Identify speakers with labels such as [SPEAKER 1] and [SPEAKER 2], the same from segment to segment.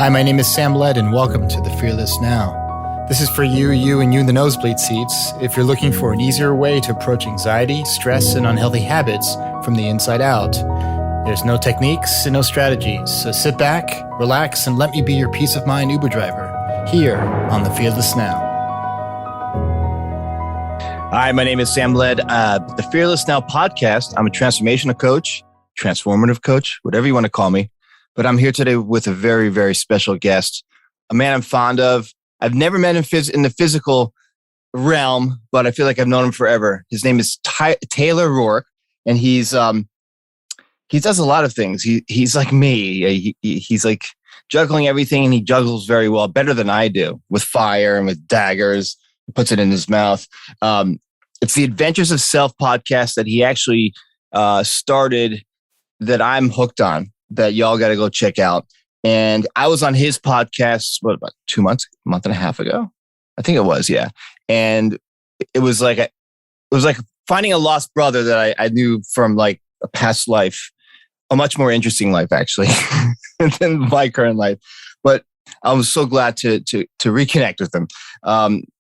[SPEAKER 1] Hi, my name is Sam Led, and welcome to The Fearless Now. This is for you, and you in the nosebleed seats, if you're looking for an easier way to approach anxiety, stress, and unhealthy habits from the inside out. There's no techniques and no strategies, so sit back, relax, and let me be your peace of mind Uber driver, here on The Fearless Now. Hi, my name is Sam Led. The Fearless Now podcast, I'm a transformational coach, transformative coach, whatever you want to call me. But I'm here today with a very, very special guest, a man I'm fond of. I've never met him in the physical realm, but I feel like I've known him forever. His name is Taylor Roark, and he does a lot of things. He's like me. He's like juggling everything, and he juggles very well, better than I do, with fire and with daggers. He puts it in his mouth. It's the Adventures of Self podcast that he actually started that I'm hooked on, that y'all got to go check out. And I was on his podcast, about 2 months, a month and a half ago? I think it was, yeah. And it was like finding a lost brother that I knew from like a past life, a much more interesting life, actually, than my current life. But I was so glad to reconnect with him.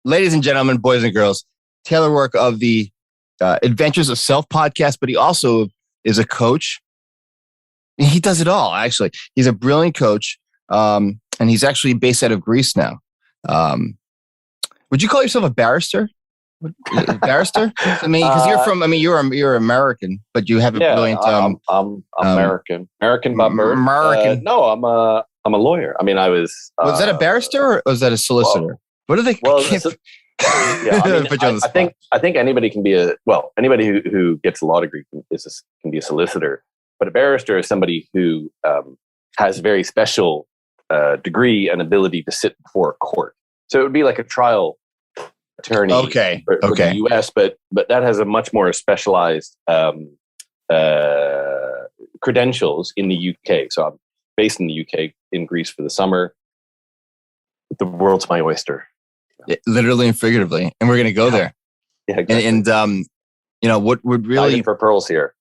[SPEAKER 1] Ladies and gentlemen, boys and girls, Taylor Roark of the Adventures of Self podcast, but he also is a coach. He does it all, actually. He's a brilliant coach, and he's actually based out of Greece now. Would you call yourself a barrister? Barrister? I mean, because you're American, but you have a brilliant.
[SPEAKER 2] I'm American by birth.
[SPEAKER 1] American.
[SPEAKER 2] No, I'm a lawyer. I mean, I was.
[SPEAKER 1] Was that a barrister or was that a solicitor?
[SPEAKER 2] Well,
[SPEAKER 1] what are they?
[SPEAKER 2] Well, I think anybody can be anybody who gets a law degree can be a solicitor. But a barrister is somebody who has a very special degree and ability to sit before a court. So it would be like a trial attorney for the U.S., but that has a much more specialized credentials in the U.K. So I'm based in the U.K., in Greece for the summer. The world's my oyster.
[SPEAKER 1] Yeah, literally and figuratively. And we're going to go there.
[SPEAKER 2] Yeah, exactly.
[SPEAKER 1] And what would really...
[SPEAKER 2] Diving for pearls here.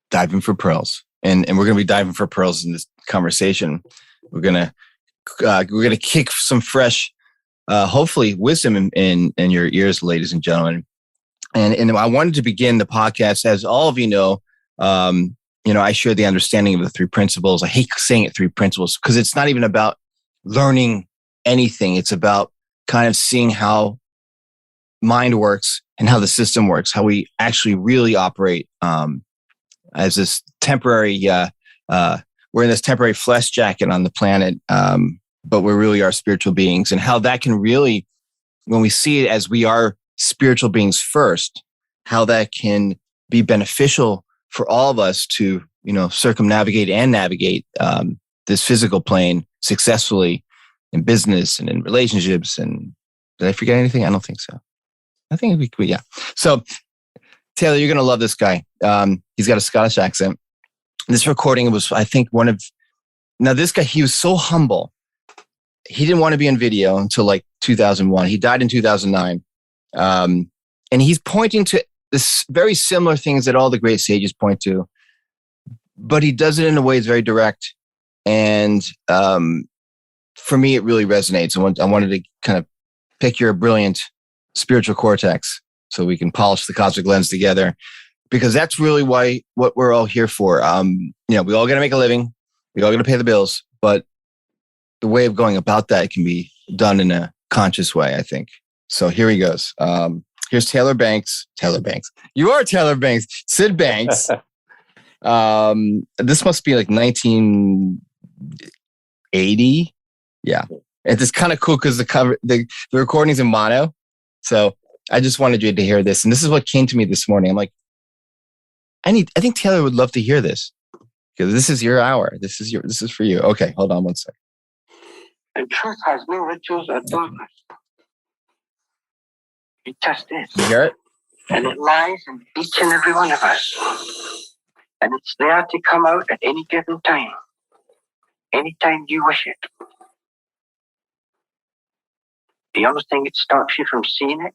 [SPEAKER 1] Diving for pearls, and we're going to be diving for pearls in this conversation. We're going to kick some fresh, hopefully, wisdom in your ears, ladies and gentlemen. And I wanted to begin the podcast, as all of you know. I share the understanding of the three principles. I hate saying it, three principles, because it's not even about learning anything. It's about kind of seeing how mind works and how the system works, how we actually really operate. As this temporary, we're in this temporary flesh jacket on the planet, but we really are spiritual beings, and how that can really, when we see it as we are spiritual beings first, how that can be beneficial for all of us to, circumnavigate and navigate this physical plane successfully in business and in relationships. And did I forget anything? I don't think so. I think yeah. So, Taylor, you're going to love this guy. He's got a Scottish accent. This recording was, I think, this guy, he was so humble. He didn't want to be on video until like 2001. He died in 2009. And he's pointing to this very similar things that all the great sages point to, but he does it in a way that's very direct. And for me, it really resonates. I wanted to kind of pick your brilliant spiritual cortex so we can polish the cosmic lens together, because that's really what we're all here for. We all got to make a living. We all got to pay the bills, but the way of going about that can be done in a conscious way, I think. So here he goes. Here's Taylor Banks. You are Taylor Banks. Sid Banks. This must be like 1980. Yeah. And it's kind of cool because the recording's in mono. So I just wanted you to hear this. And this is what came to me this morning. I'm like, I think Taylor would love to hear this, because this is your hour. This is for you. Okay, hold on one second.
[SPEAKER 3] And truth has no rituals or dogmas. It just is.
[SPEAKER 1] You hear it?
[SPEAKER 3] And it lies in each and every one of us. And it's there to come out at any given time. Anytime you wish it. The only thing that stops you from seeing it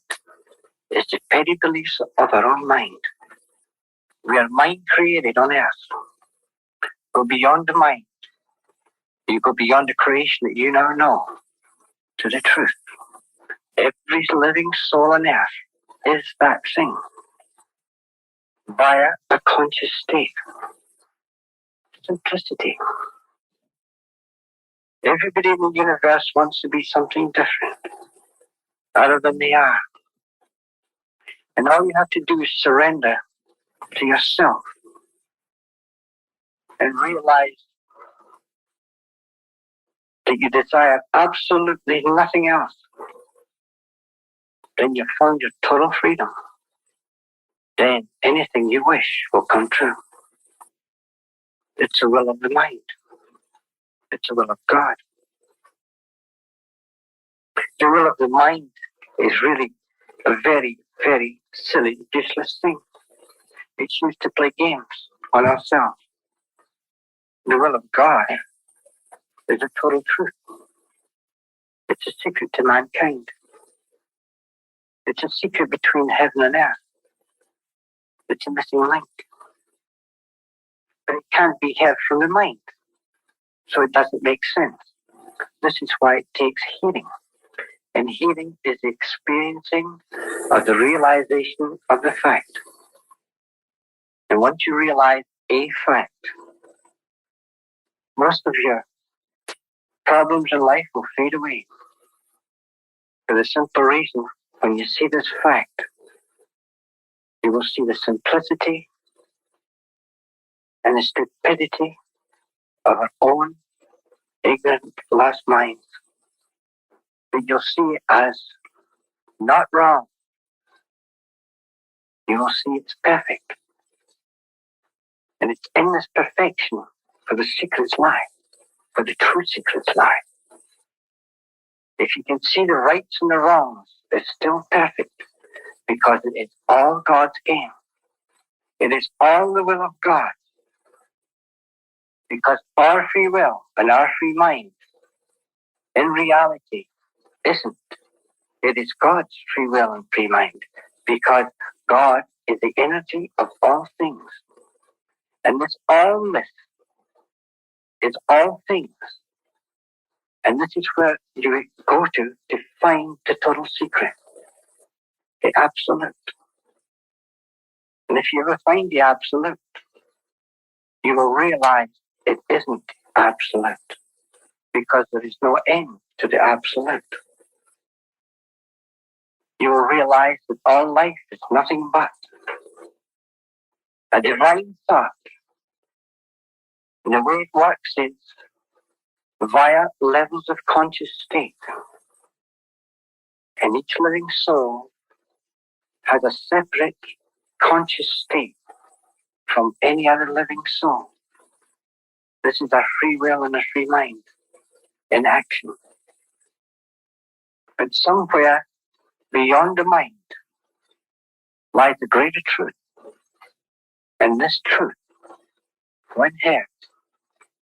[SPEAKER 3] is the petty beliefs of our own mind. We are mind created on earth. Go beyond the mind. You go beyond the creation that you now know to the truth. Every living soul on earth is that thing via a conscious state. Simplicity. Everybody in the universe wants to be something different other than they are. And all you have to do is surrender to yourself and realize that you desire absolutely nothing else. Then you found your total freedom. Then anything you wish will come true. It's the will of the mind. It's the will of God. The will of the mind is really a very, very silly, useless thing. It's used to play games on ourselves. The will of God is a total truth. It's a secret to mankind. It's a secret between heaven and earth. It's a missing link. But it can't be heard from the mind. So it doesn't make sense. This is why it takes hearing. And hearing is the experiencing of the realization of the fact. And once you realize a fact, most of your problems in life will fade away. For the simple reason, when you see this fact, you will see the simplicity and the stupidity of our own ignorant, lost minds. But you'll see it as not wrong. You will see it's perfect. And it's in this perfection for the secrets lie, for the true secrets lie. If you can see the rights and the wrongs, it's still perfect because it is all God's game. It is all the will of God. Because our free will and our free mind, in reality, isn't. It is God's free will and free mind. Because God is the energy of all things. And this allness is all things. And this is where you go to find the total secret, the absolute. And if you ever find the absolute, you will realize it isn't absolute, because there is no end to the absolute. You will realize that all life is nothing but a divine thought. And the way it works is via levels of conscious state. And each living soul has a separate conscious state from any other living soul. This is our free will and our free mind in action. But somewhere beyond the mind lies the greater truth. And this truth, when heard,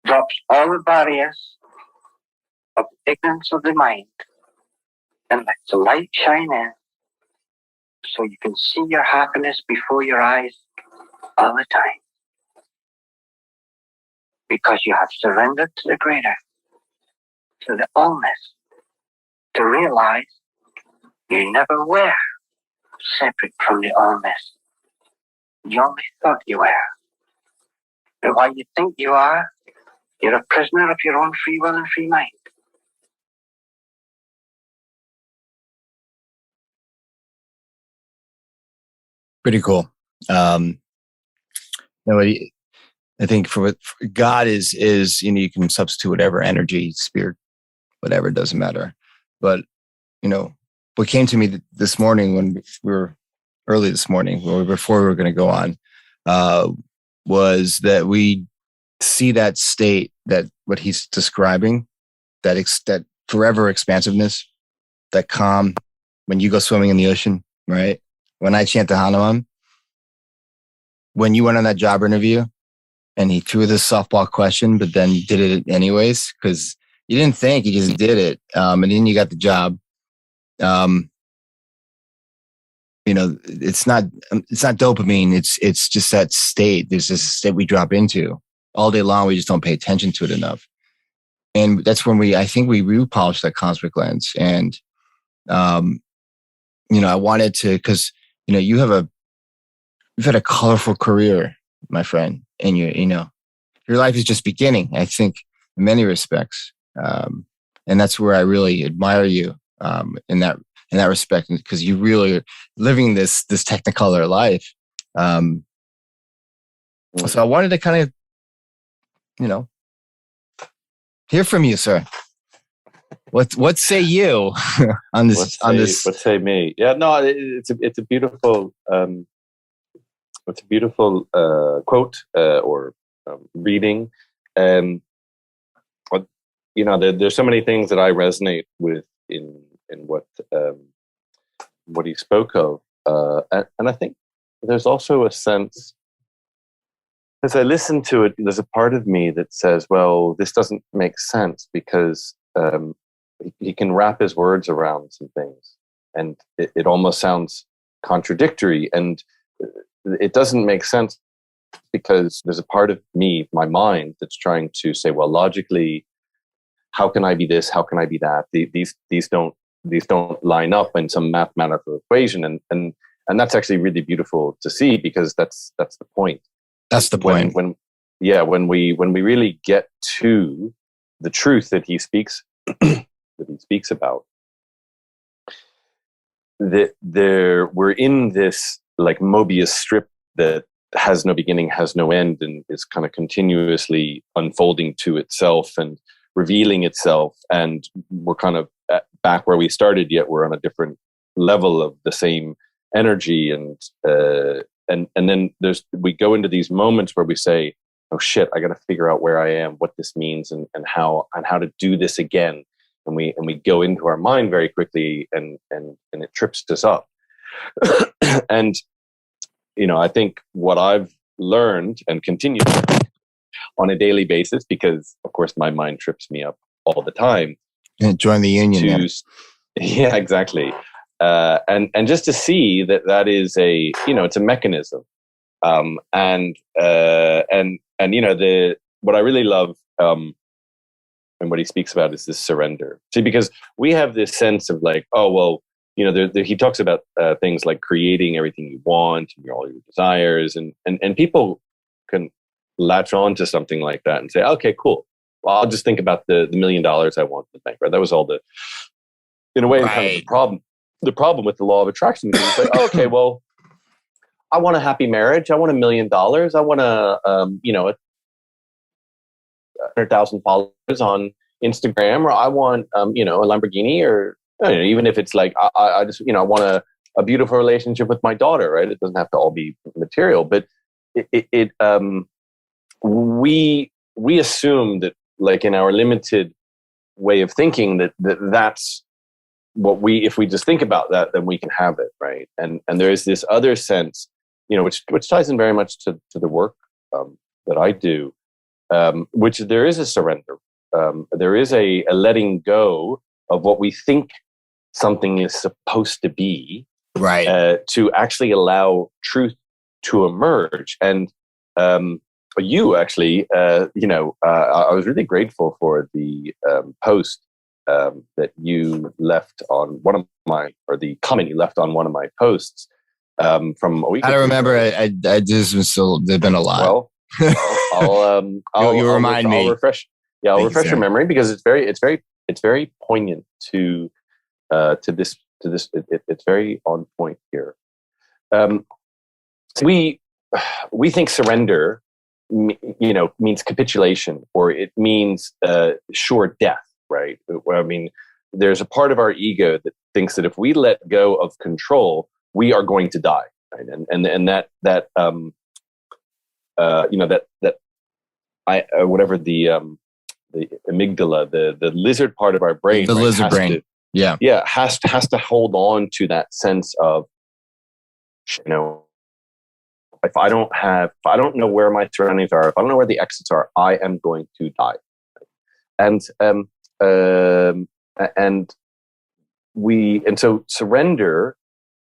[SPEAKER 3] drops all the barriers of ignorance of the mind and lets the light shine in so you can see your happiness before your eyes all the time. Because you have surrendered to the greater, to the allness, to realize you never were separate from the allness. You only thought you were. And while you think you are, you're a prisoner of your own free will and free mind.
[SPEAKER 1] Pretty cool. I think for God is, you can substitute whatever energy, spirit, whatever, it doesn't matter. But, what came to me this morning when we were early this morning, before we were going to go on, was that we see that state, that what he's describing, that forever expansiveness, that calm, when you go swimming in the ocean, right? When I chant the Hanuman, when you went on that job interview and he threw this softball question, but then did it anyways, because you didn't think, you just did it. And then you got the job. It's not dopamine. It's just that state. There's this state we drop into all day long. We just don't pay attention to it enough. and that's when I think we repolished that cosmic lens. And, I wanted to, cause, you've had a colorful career, my friend, and your life is just beginning, I think, in many respects. And that's where I really admire you, in that respect, because you really are living this technicolor life. So I wanted to kind of, hear from you, sir. What say you on this?
[SPEAKER 2] What say me? Yeah, no, it's a beautiful quote or reading, and there's so many things that I resonate with in what he spoke of, and I think there's also a sense, as I listen to it, there's a part of me that says, well, this doesn't make sense, because he can wrap his words around some things, and it almost sounds contradictory, and it doesn't make sense, because there's a part of me, my mind, that's trying to say, well, logically, how can I be this? How can I be that? These don't line up in some mathematical equation, and that's actually really beautiful to see, because that's the point.
[SPEAKER 1] That's the point.
[SPEAKER 2] When we really get to the truth that he speaks about, we're in this like Mobius strip that has no beginning, has no end, and is kind of continuously unfolding to itself and revealing itself. And we're kind of back where we started, yet we're on a different level of the same energy. And then we go into these moments where we say, oh shit, I got to figure out where I am, what this means, and how to do this again. And we go into our mind very quickly, and it trips us up. And I think what I've learned and continue to learn on a daily basis, because of course my mind trips me up all the time.
[SPEAKER 1] And join the union.
[SPEAKER 2] Yeah, exactly. And just to see that is it's a mechanism. And what I really love, and what he speaks about, is this surrender. See, because we have this sense of like, oh, well, he talks about things like creating everything you want, and all your desires, and people can latch on to something like that and say, okay, cool. Well, I'll just think about the $1 million I want in the bank, right? That was all in a way, right. Kind of the problem. The problem with the law of attraction is it's like, okay, well, I want a happy marriage. I want $1 million. I want 100,000 followers on Instagram, or I want, a Lamborghini, or even if it's like, I just, I want a beautiful relationship with my daughter, right? It doesn't have to all be material, but we assume that, like, in our limited way of thinking, that's what if we just think about that, then we can have it, right? And there is this other sense, which ties in very much to the work that I do, which there is a surrender. There is a letting go of what we think something is supposed to be,
[SPEAKER 1] right?
[SPEAKER 2] To actually allow truth to emerge. And you actually, I was really grateful for the post that you left on the comment you left on one of my posts from a week ago.
[SPEAKER 1] I don't remember. I just was still, there've been a lot.
[SPEAKER 2] Well, I'll
[SPEAKER 1] remind me.
[SPEAKER 2] I'll refresh your memory, because it's very poignant to this. It's very on point here. We think surrender, means capitulation, or it means sure death, right? I mean, there's a part of our ego that thinks that if we let go of control, we are going to die, right? And that whatever the amygdala, the lizard part of our brain,
[SPEAKER 1] the lizard brain,
[SPEAKER 2] has to hold on to that sense of, if I don't know where my surroundings are, if I don't know where the exits are, I am going to die. And so surrender,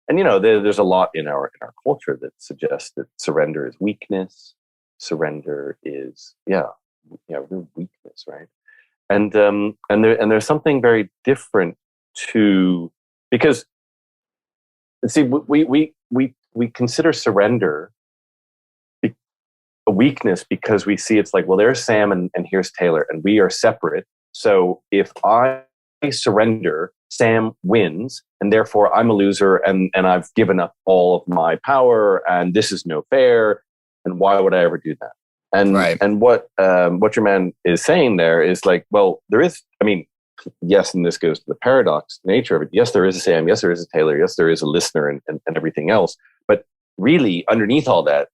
[SPEAKER 2] and there's a lot in our culture that suggests that surrender is weakness. Surrender is real weakness, right? there's something very different to, because see, we consider surrender a weakness because we see it's like, well, there's Sam and here's Taylor, and we are separate. So if I surrender, Sam wins, and therefore I'm a loser, and I've given up all of my power, and this is no fair, and why would I ever do that? And
[SPEAKER 1] Right.
[SPEAKER 2] and what your man is saying there is like, well, there is, I mean, yes, and this goes to the paradox nature of it. Yes, there is a Sam. Yes, there is a Taylor. Yes, there is a listener, and everything else. But really, underneath all that,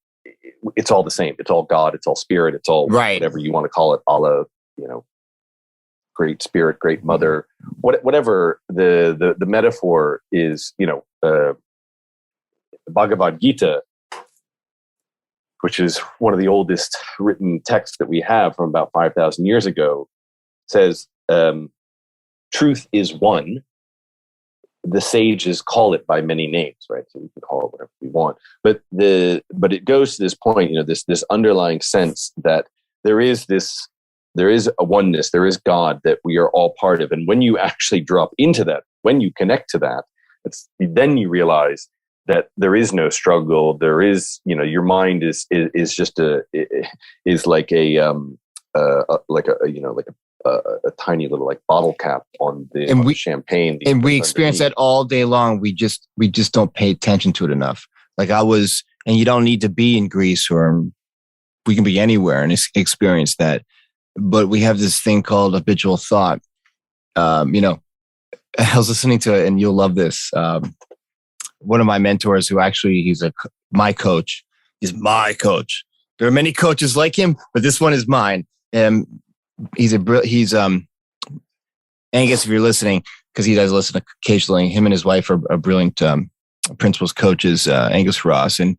[SPEAKER 2] it's all the same. It's all God. It's all spirit. It's all
[SPEAKER 1] Right.
[SPEAKER 2] whatever you want to call it. A la, great spirit, great mother, whatever the metaphor is. The Bhagavad Gita, which is one of the oldest written texts that we have from about 5,000 years ago, says, truth is one. The sages call it by many names, right? So we can call it whatever we want. But it goes to this point, this underlying sense that there is a oneness, there is God that we are all part of. And when you actually drop into that, when you connect to that, then you realize that there is no struggle. There is, your mind is just like a tiny little like bottle cap on the champagne.
[SPEAKER 1] And we experience that all day long. We just don't pay attention to it enough. Like and you don't need to be in Greece, or we can be anywhere and experience that. But we have this thing called habitual thought. I was listening to it, and you'll love this. One of my mentors, who actually he's my coach. He's my coach. There are many coaches like him, but this one is mine. He's Angus, if you're listening, because he does listen occasionally. Him and his wife are brilliant principals coaches, Angus Ross, and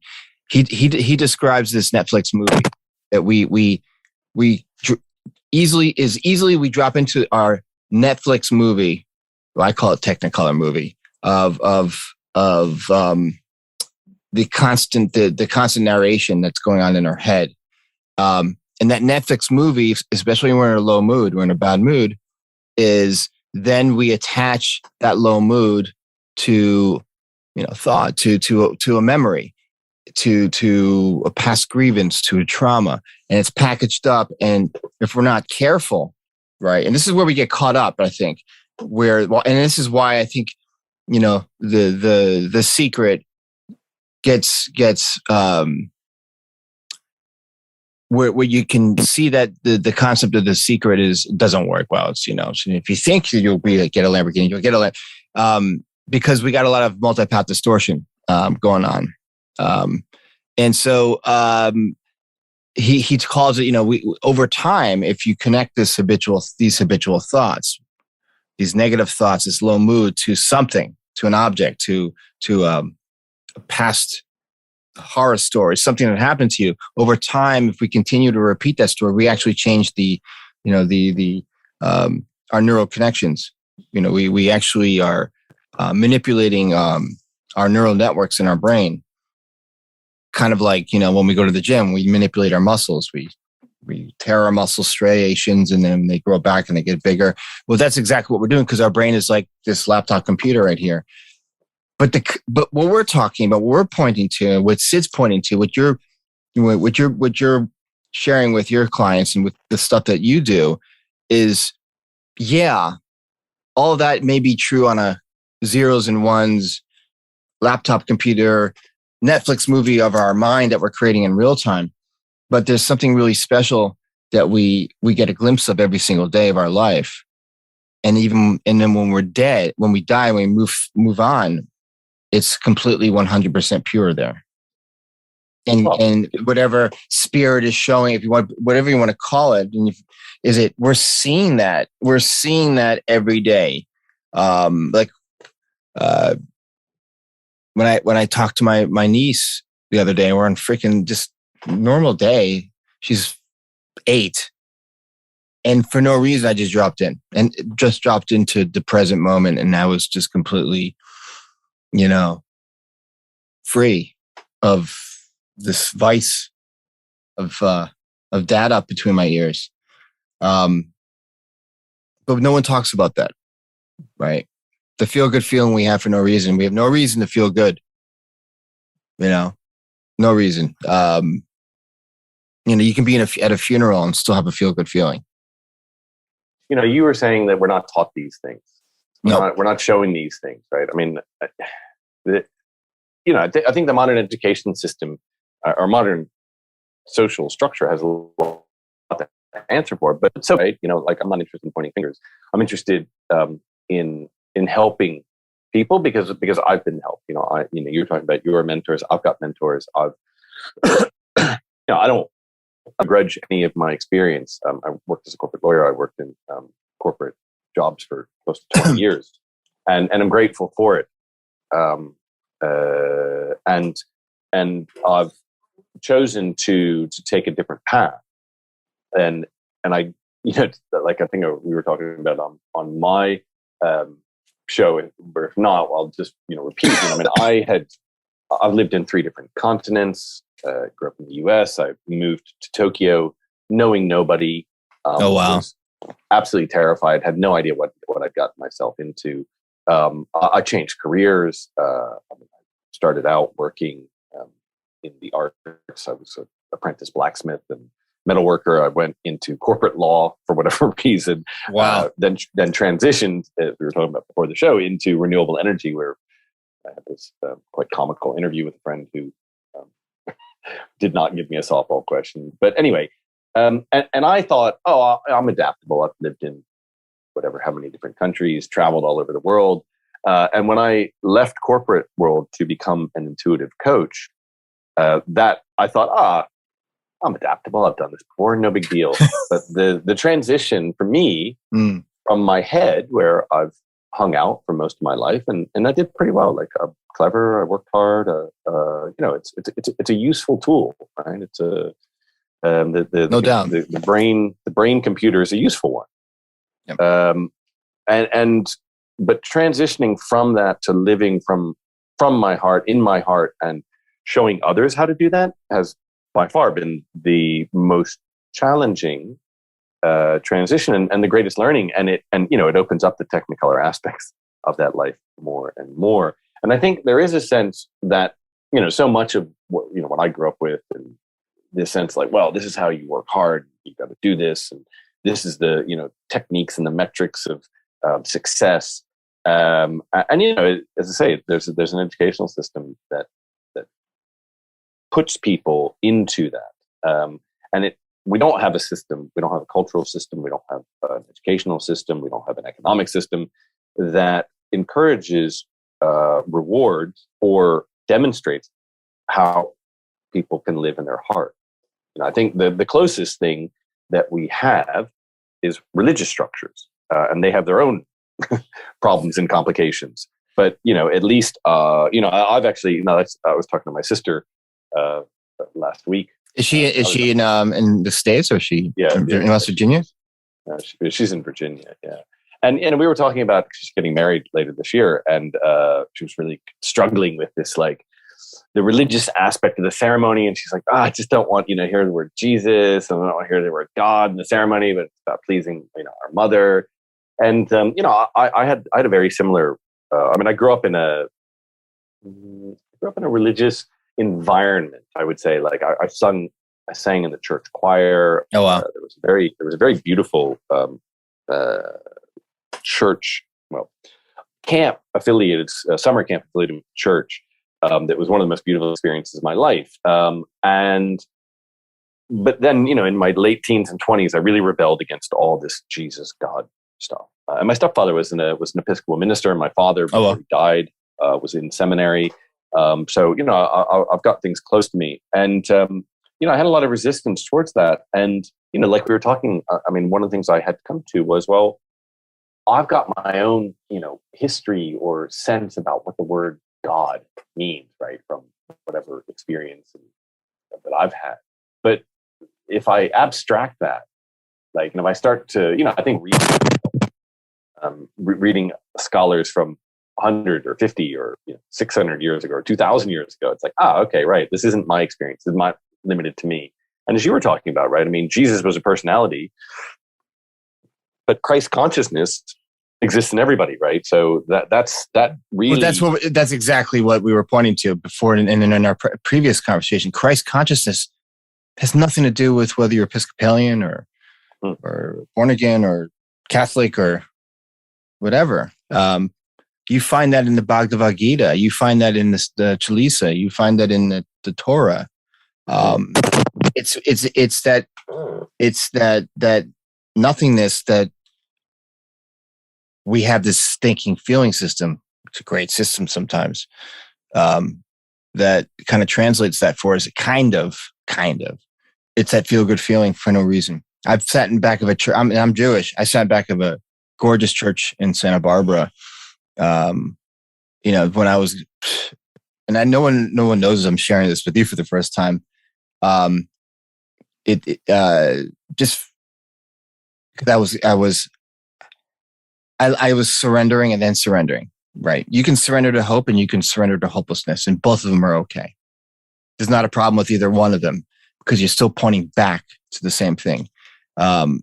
[SPEAKER 1] he describes this Netflix movie that we easily drop into our Netflix movie. Well, I call it Technicolor movie of the constant narration that's going on in our head. And that Netflix movie, especially when we're in a low mood, we're in a bad mood, is then we attach that low mood to, thought, to a memory, to a past grievance, to a trauma, and it's packaged up. And if we're not careful, right, and this is where we get caught up, I think, and this is why I think, the secret gets where you can see that the concept of the secret doesn't work well. It's, so if you think you'll get a Lamborghini, you'll get because we got a lot of multi-path distortion going on. And so he calls it, over time, if you connect these habitual thoughts, these negative thoughts, this low mood to something, to an object, to a past horror story, something that happened to you, over time, if we continue to repeat that story, we actually change our neural connections. We actually are manipulating our neural networks in our brain. Kind of like, when we go to the gym, we manipulate our muscles. We tear our muscle striations, and then they grow back and they get bigger. Well, that's exactly what we're doing, because our brain is like this laptop computer right here. But what we're talking about, what we're pointing to, what Sid's pointing to, what you're sharing with your clients and with the stuff that you do is, all of that may be true on a zeros and ones laptop computer, Netflix movie of our mind that we're creating in real time. But there's something really special that we get a glimpse of every single day of our life. And then when we're dead, when we die, when we move on, it's completely 100% pure there. And whatever spirit is showing, if you want, whatever you want to call it, we're seeing that every day. When I talked to my niece the other day, we're on freaking just normal day. She's 8. And for no reason, I just dropped into the present moment. And I was just completely, free of this vice of data between my ears. But no one talks about that, right? The feel good feeling we have for no reason. We have no reason to feel good. No reason. You can be at a funeral and still have a feel good feeling.
[SPEAKER 2] You were saying that we're not taught these things. We're not showing these things, right? I mean, I think the modern education system, our modern social structure has a lot to answer for. But it's okay, like I'm not interested in pointing fingers. I'm interested in helping people because I've been helped. You're talking about your mentors. I've got mentors. I don't begrudge any of my experience. I worked as a corporate lawyer. I worked in corporate jobs for close to 20 years, and I'm grateful for it. And I've chosen to take a different path, and I like I think we were talking about on my show, or if not, I'll just repeat. I mean, I've lived in 3 different continents. Grew up in the U.S. I moved to Tokyo, knowing nobody.
[SPEAKER 1] Oh wow!
[SPEAKER 2] Was absolutely terrified. Had no idea what I'd gotten myself into. I changed careers. I started out working in the arts. I was an apprentice blacksmith and metal worker. I went into corporate law for whatever reason.
[SPEAKER 1] Wow.
[SPEAKER 2] Then transitioned, as we were talking about before the show, into renewable energy, where I had this quite comical interview with a friend who did not give me a softball question. But anyway, and I thought, I'm adaptable. I've lived in how many different countries, traveled all over the world. And when I left corporate world to become an intuitive coach, that I thought, I'm adaptable. I've done this before, no big deal. But the transition for me from my head, where I've hung out for most of my life, and I did pretty well. Like I'm clever, I worked hard. It's a useful tool, right? It's a no doubt. The brain computer is a useful one.
[SPEAKER 1] Yep.
[SPEAKER 2] But transitioning from that to living from my heart, in my heart, and showing others how to do that has by far been the most challenging transition and the greatest learning. And it opens up the technicolor aspects of that life more and more. And I think there is a sense that, so much of what I grew up with, and this sense like, well, this is how you work hard. You've got to do this. And this is the, techniques and the metrics of success. And as I say, there's an educational system that puts people into that. And we don't have a system. We don't have a cultural system. We don't have an educational system. We don't have an economic system that encourages rewards or demonstrates how people can live in their heart. I think the closest thing that we have is religious structures, and they have their own problems and complications. But at least I've actually I was talking to my sister last week.
[SPEAKER 1] Is she in the States, or is she in West Virginia?
[SPEAKER 2] She's in Virginia, yeah. And we were talking about she's getting married later this year, and she was really struggling with this, like the religious aspect of the ceremony. And she's like, I just don't want hear the word Jesus, and I don't want to hear the word God in the ceremony, but it's about pleasing our mother. And I had a very similar. I grew up in a religious environment. I would say, like I sang in the church choir.
[SPEAKER 1] Oh wow!
[SPEAKER 2] There was a very beautiful church, camp affiliated, summer camp affiliated church. That was one of the most beautiful experiences of my life. But then, in my late teens and 20s, I really rebelled against all this Jesus God stuff. And my stepfather was an Episcopal minister, and my father, before he died, was in seminary. So I've got things close to me, and I had a lot of resistance towards that. And like we were talking, one of the things I had to come to was, well, I've got my own history or sense about what the word God means, right, from whatever experience that I've had. But if I abstract that, like, if I start to, I think reading scholars from 100 or 50 or 600 years ago or 2,000 years ago, it's like, okay, right, this isn't my experience. It's not limited to me. And as you were talking about, right, Jesus was a personality, but Christ consciousness exists in everybody, right? So that's really
[SPEAKER 1] that's exactly what we were pointing to before, and in our previous conversation. Christ consciousness has nothing to do with whether you're Episcopalian or born again or Catholic or whatever. You find that in the Bhagavad Gita. You find that in the Chalisa. You find that in the Torah. It's that nothingness that we have this stinking feeling system. It's a great system sometimes. That kind of translates that for us. Kind of. It's that feel good feeling for no reason. I've sat in back of a church. I'm Jewish. I sat in back of a gorgeous church in Santa Barbara. When I was, and no one knows I'm sharing this with you for the first time. Just because I was surrendering and then surrendering. Right. You can surrender to hope and you can surrender to hopelessness, and both of them are okay. There's not a problem with either one of them because you're still pointing back to the same thing. And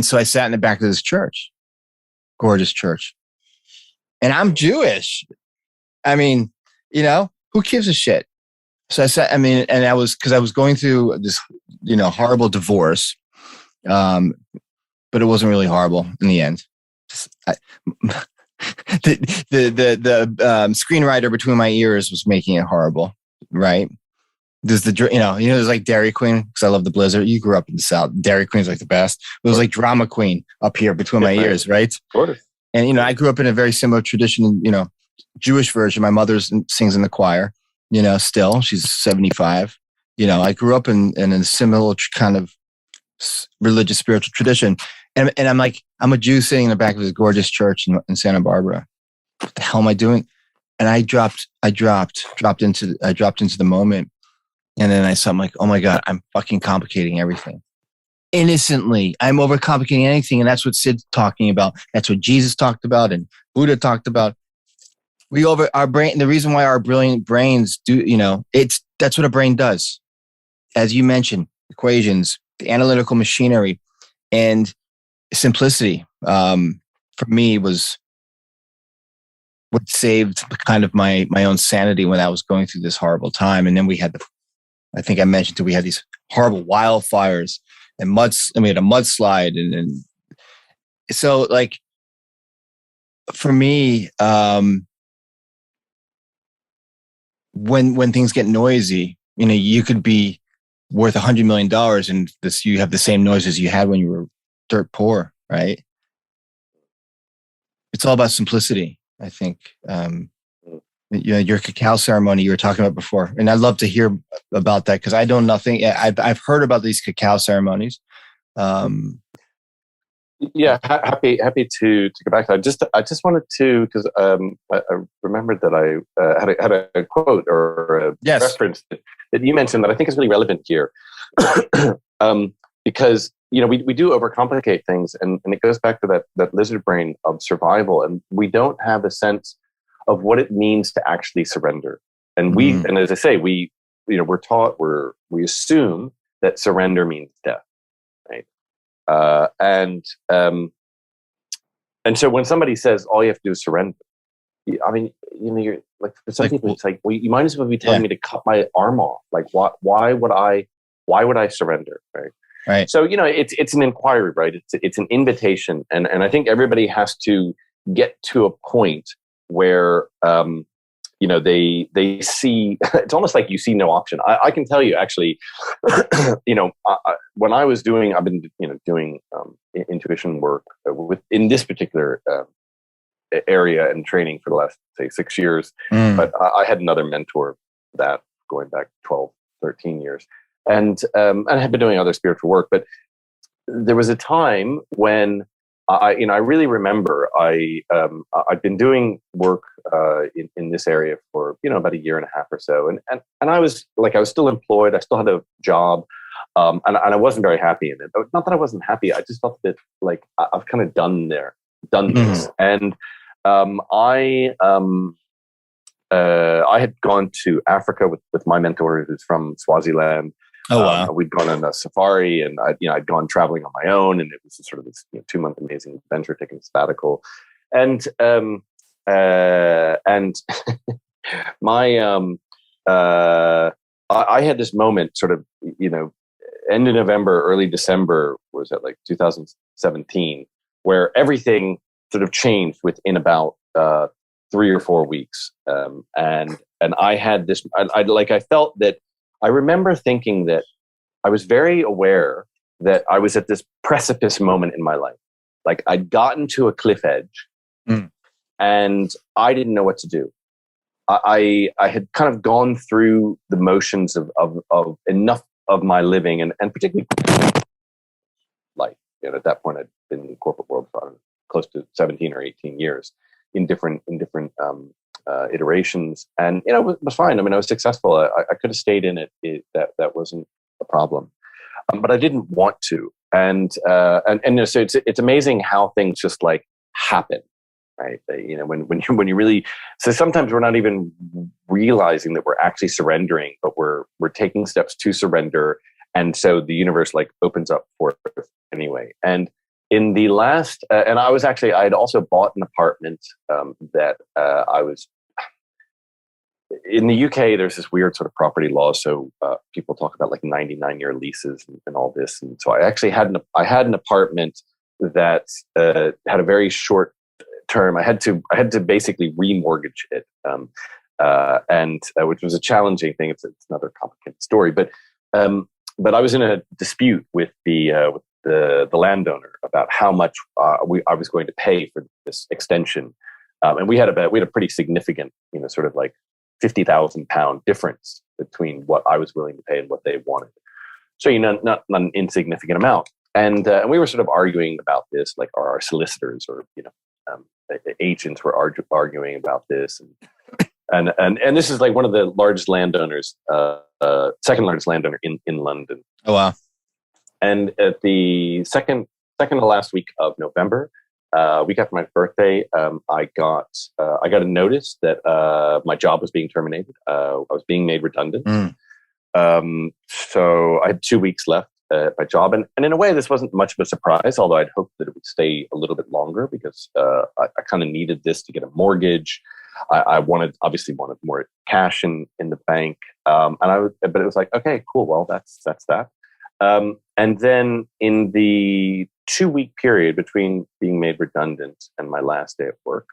[SPEAKER 1] so I sat in the back of this church, gorgeous church, and I'm Jewish. I mean, who gives a shit? So I said, and I was going through this, horrible divorce. But it wasn't really horrible in the end. The screenwriter between my ears was making it horrible, right? There's there's like Dairy Queen, because I love the Blizzard. You grew up in the South. Dairy Queen's like the best. It was like Drama Queen up here between my ears, right? And I grew up in a very similar tradition, Jewish version. My mother sings in the choir, still. She's 75. I grew up in a similar kind of religious spiritual tradition. And I'm like, I'm a Jew sitting in the back of this gorgeous church in Santa Barbara. What the hell am I doing? And I dropped into the moment. And then I'm like, oh my God, I'm fucking complicating everything. Innocently, I'm overcomplicating anything. And that's what Sid's talking about. That's what Jesus talked about and Buddha talked about. Our brain, the reason why our brilliant brains do, that's what a brain does. As you mentioned, equations, the analytical machinery, and simplicity, for me, was what saved kind of my own sanity when I was going through this horrible time. And then we had I think I mentioned we had these horrible wildfires and we had a mudslide. And so like, for me, when things get noisy, you could be worth $100 million and you have the same noises you had when you were dirt poor, right? It's all about simplicity, I think. Your cacao ceremony you were talking about before, and I'd love to hear about that because I know nothing. I've heard about these cacao ceremonies.
[SPEAKER 2] Yeah, happy to go back to that. I just wanted to, because I remembered that I had a quote or a reference that you mentioned that I think is really relevant here, because we do overcomplicate things, and it goes back to that lizard brain of survival, and we don't have a sense of what it means to actually surrender. And and as I say, we're taught, we assume that surrender means death, right? And so when somebody says all you have to do is surrender, you're like, for some people it's like, well, you might as well be telling me to cut my arm off. Like, why would I surrender, right?
[SPEAKER 1] Right.
[SPEAKER 2] So it's an inquiry, right? It's an invitation, and I think everybody has to get to a point where they see. It's almost like you see no option. I can tell you actually, when I was I've been doing intuition work in this particular area and training for the last, say, 6 years. But I had another mentor that going back 12, 13 years. And I had been doing other spiritual work, but there was a time when I really remember I'd been doing work in this area for about a year and a half or so, and I was still employed. I still had a job, and I wasn't very happy in it. Not that I wasn't happy. I just felt that I've kind of done this, and I had gone to Africa with my mentor, who's from Swaziland.
[SPEAKER 1] Oh, wow.
[SPEAKER 2] We'd gone on a safari, and I'd gone traveling on my own, and it was sort of this 2-month amazing adventure, taking a sabbatical, and my I had this moment, sort of, end of November, early December, was that like 2017, where everything sort of changed within about 3 or 4 weeks, and I had this. I felt that. I remember thinking that I was very aware that I was at this precipice moment in my life. Like, I'd gotten to a cliff edge, and I didn't know what to do. I had kind of gone through the motions of enough of my living, and particularly life. At that point, I'd been in the corporate world for close to 17 or 18 years in different iterations, and it was fine. I mean, I was successful. I could have stayed in it. That wasn't a problem, but I didn't want to. And so it's amazing how things just like happen, right? When you really, so sometimes we're not even realizing that we're actually surrendering, but we're taking steps to surrender, and so the universe like opens up for us anyway. And in the last, and I had also bought an apartment that I was. In the UK, there's this weird sort of property law. So people talk about like 99-year leases and all this. And so I actually had an apartment that had a very short term. I had to basically remortgage it, and which was a challenging thing. It's another complicated story. But I was in a dispute with the landowner about how much I was going to pay for this extension, and we had a pretty significant, sort of like £50,000 difference between what I was willing to pay and what they wanted. So, not an insignificant amount. And we were sort of arguing about this, like our solicitors or, agents were arguing about this. And this is like one of the largest landowners, second largest landowner in London.
[SPEAKER 1] Oh, wow.
[SPEAKER 2] And at the second to last week of November, week after my birthday, I got a notice that my job was being terminated. I was being made redundant. So I had 2 weeks left at my job, and in a way, this wasn't much of a surprise. Although I'd hoped that it would stay a little bit longer because I kind of needed this to get a mortgage. I obviously wanted more cash in the bank, but it was like, okay, cool. Well, that's that. And then in the 2-week period between being made redundant and my last day at work,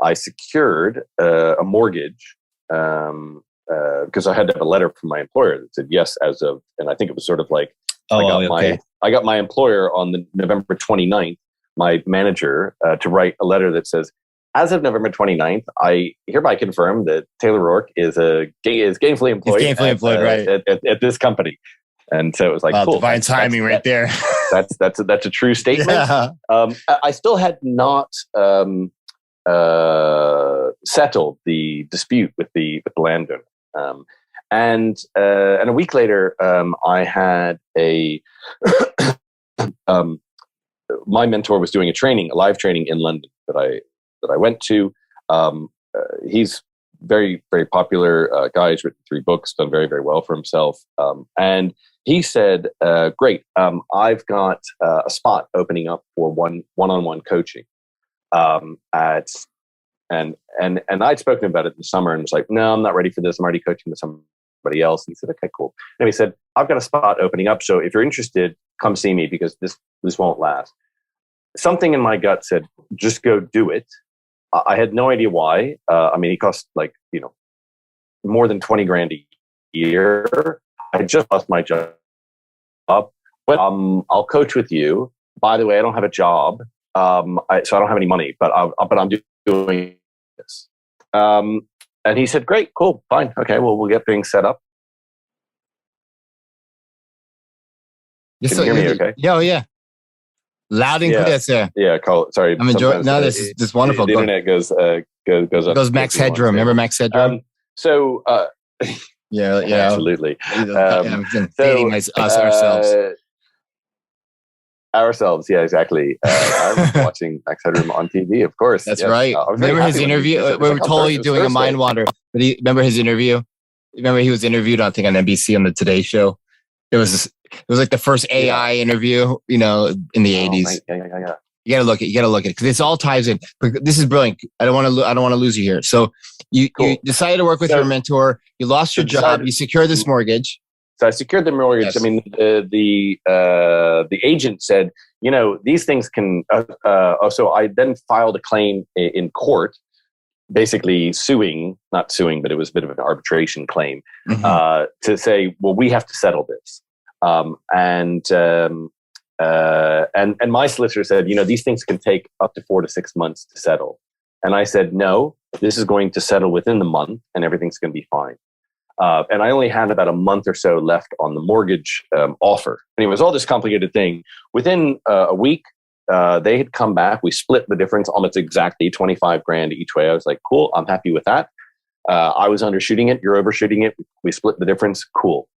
[SPEAKER 2] I secured a mortgage because I had to have a letter from my employer that said yes as of, and I think it was sort of like, I got my employer on the November 29th, my manager, to write a letter that says, as of November 29th, I hereby confirm that Taylor Roark is gainfully employed.
[SPEAKER 1] He's gainfully employed, right?
[SPEAKER 2] At this company. And so it was like, cool.
[SPEAKER 1] Divine timing right there.
[SPEAKER 2] That's a true statement.
[SPEAKER 1] Yeah.
[SPEAKER 2] I still had not settled the dispute with the landowner. And a week later, I had my mentor was doing a live training in London that I went to. He's very, very popular guy. He's written 3 books, done very, very well for himself. And he said, great, I've got a spot opening up for one-on-one coaching. And I'd spoken about it in the summer and was like, no, I'm not ready for this. I'm already coaching with somebody else. And he said, okay, cool. And he said, I've got a spot opening up. So if you're interested, come see me because this won't last. Something in my gut said, just go do it. I had no idea why. I mean, he cost like, more than 20 grand a year. I just lost my job, but I'll coach with you. By the way, I don't have a job, so I don't have any money, but I'm doing this. And he said, "Great, cool, fine, okay. Well, we'll get things set up." Can you hear me? Okay.
[SPEAKER 1] Yeah, yeah. Loud and clear, sir.
[SPEAKER 2] Yeah, sorry.
[SPEAKER 1] I'm enjoying. No, this is wonderful.
[SPEAKER 2] The internet goes up.
[SPEAKER 1] Goes Max Headroom. Remember Max Headroom?
[SPEAKER 2] Yeah, absolutely.
[SPEAKER 1] Dating ourselves.
[SPEAKER 2] Ourselves, yeah, exactly. I'm watching Max Headroom on TV, of course.
[SPEAKER 1] That's right. Remember his interview? We were totally doing a mind wander. But remember his interview? Remember he was interviewed, I think, on NBC on the Today Show, it was like the first AI interview, in the 80s.
[SPEAKER 2] Yeah.
[SPEAKER 1] You gotta look at it because this all ties in. This is brilliant. I don't want to lose you here. So you decided to work with your mentor. You lost your job. You secured this mortgage.
[SPEAKER 2] So I secured the mortgage. Yes. I mean, the agent said, these things can. So I then filed a claim in court, basically not suing, but it was a bit of an arbitration claim to say, well, we have to settle this. And my solicitor said, these things can take up to 4 to 6 months to settle. And I said, no, this is going to settle within the month and everything's going to be fine. And I only had about a month or so left on the mortgage offer. And it was all this complicated thing. Within a week, they had come back. We split the difference almost exactly, 25 grand each way. I was like, cool, I'm happy with that. I was undershooting it. You're overshooting it. We split the difference. Cool.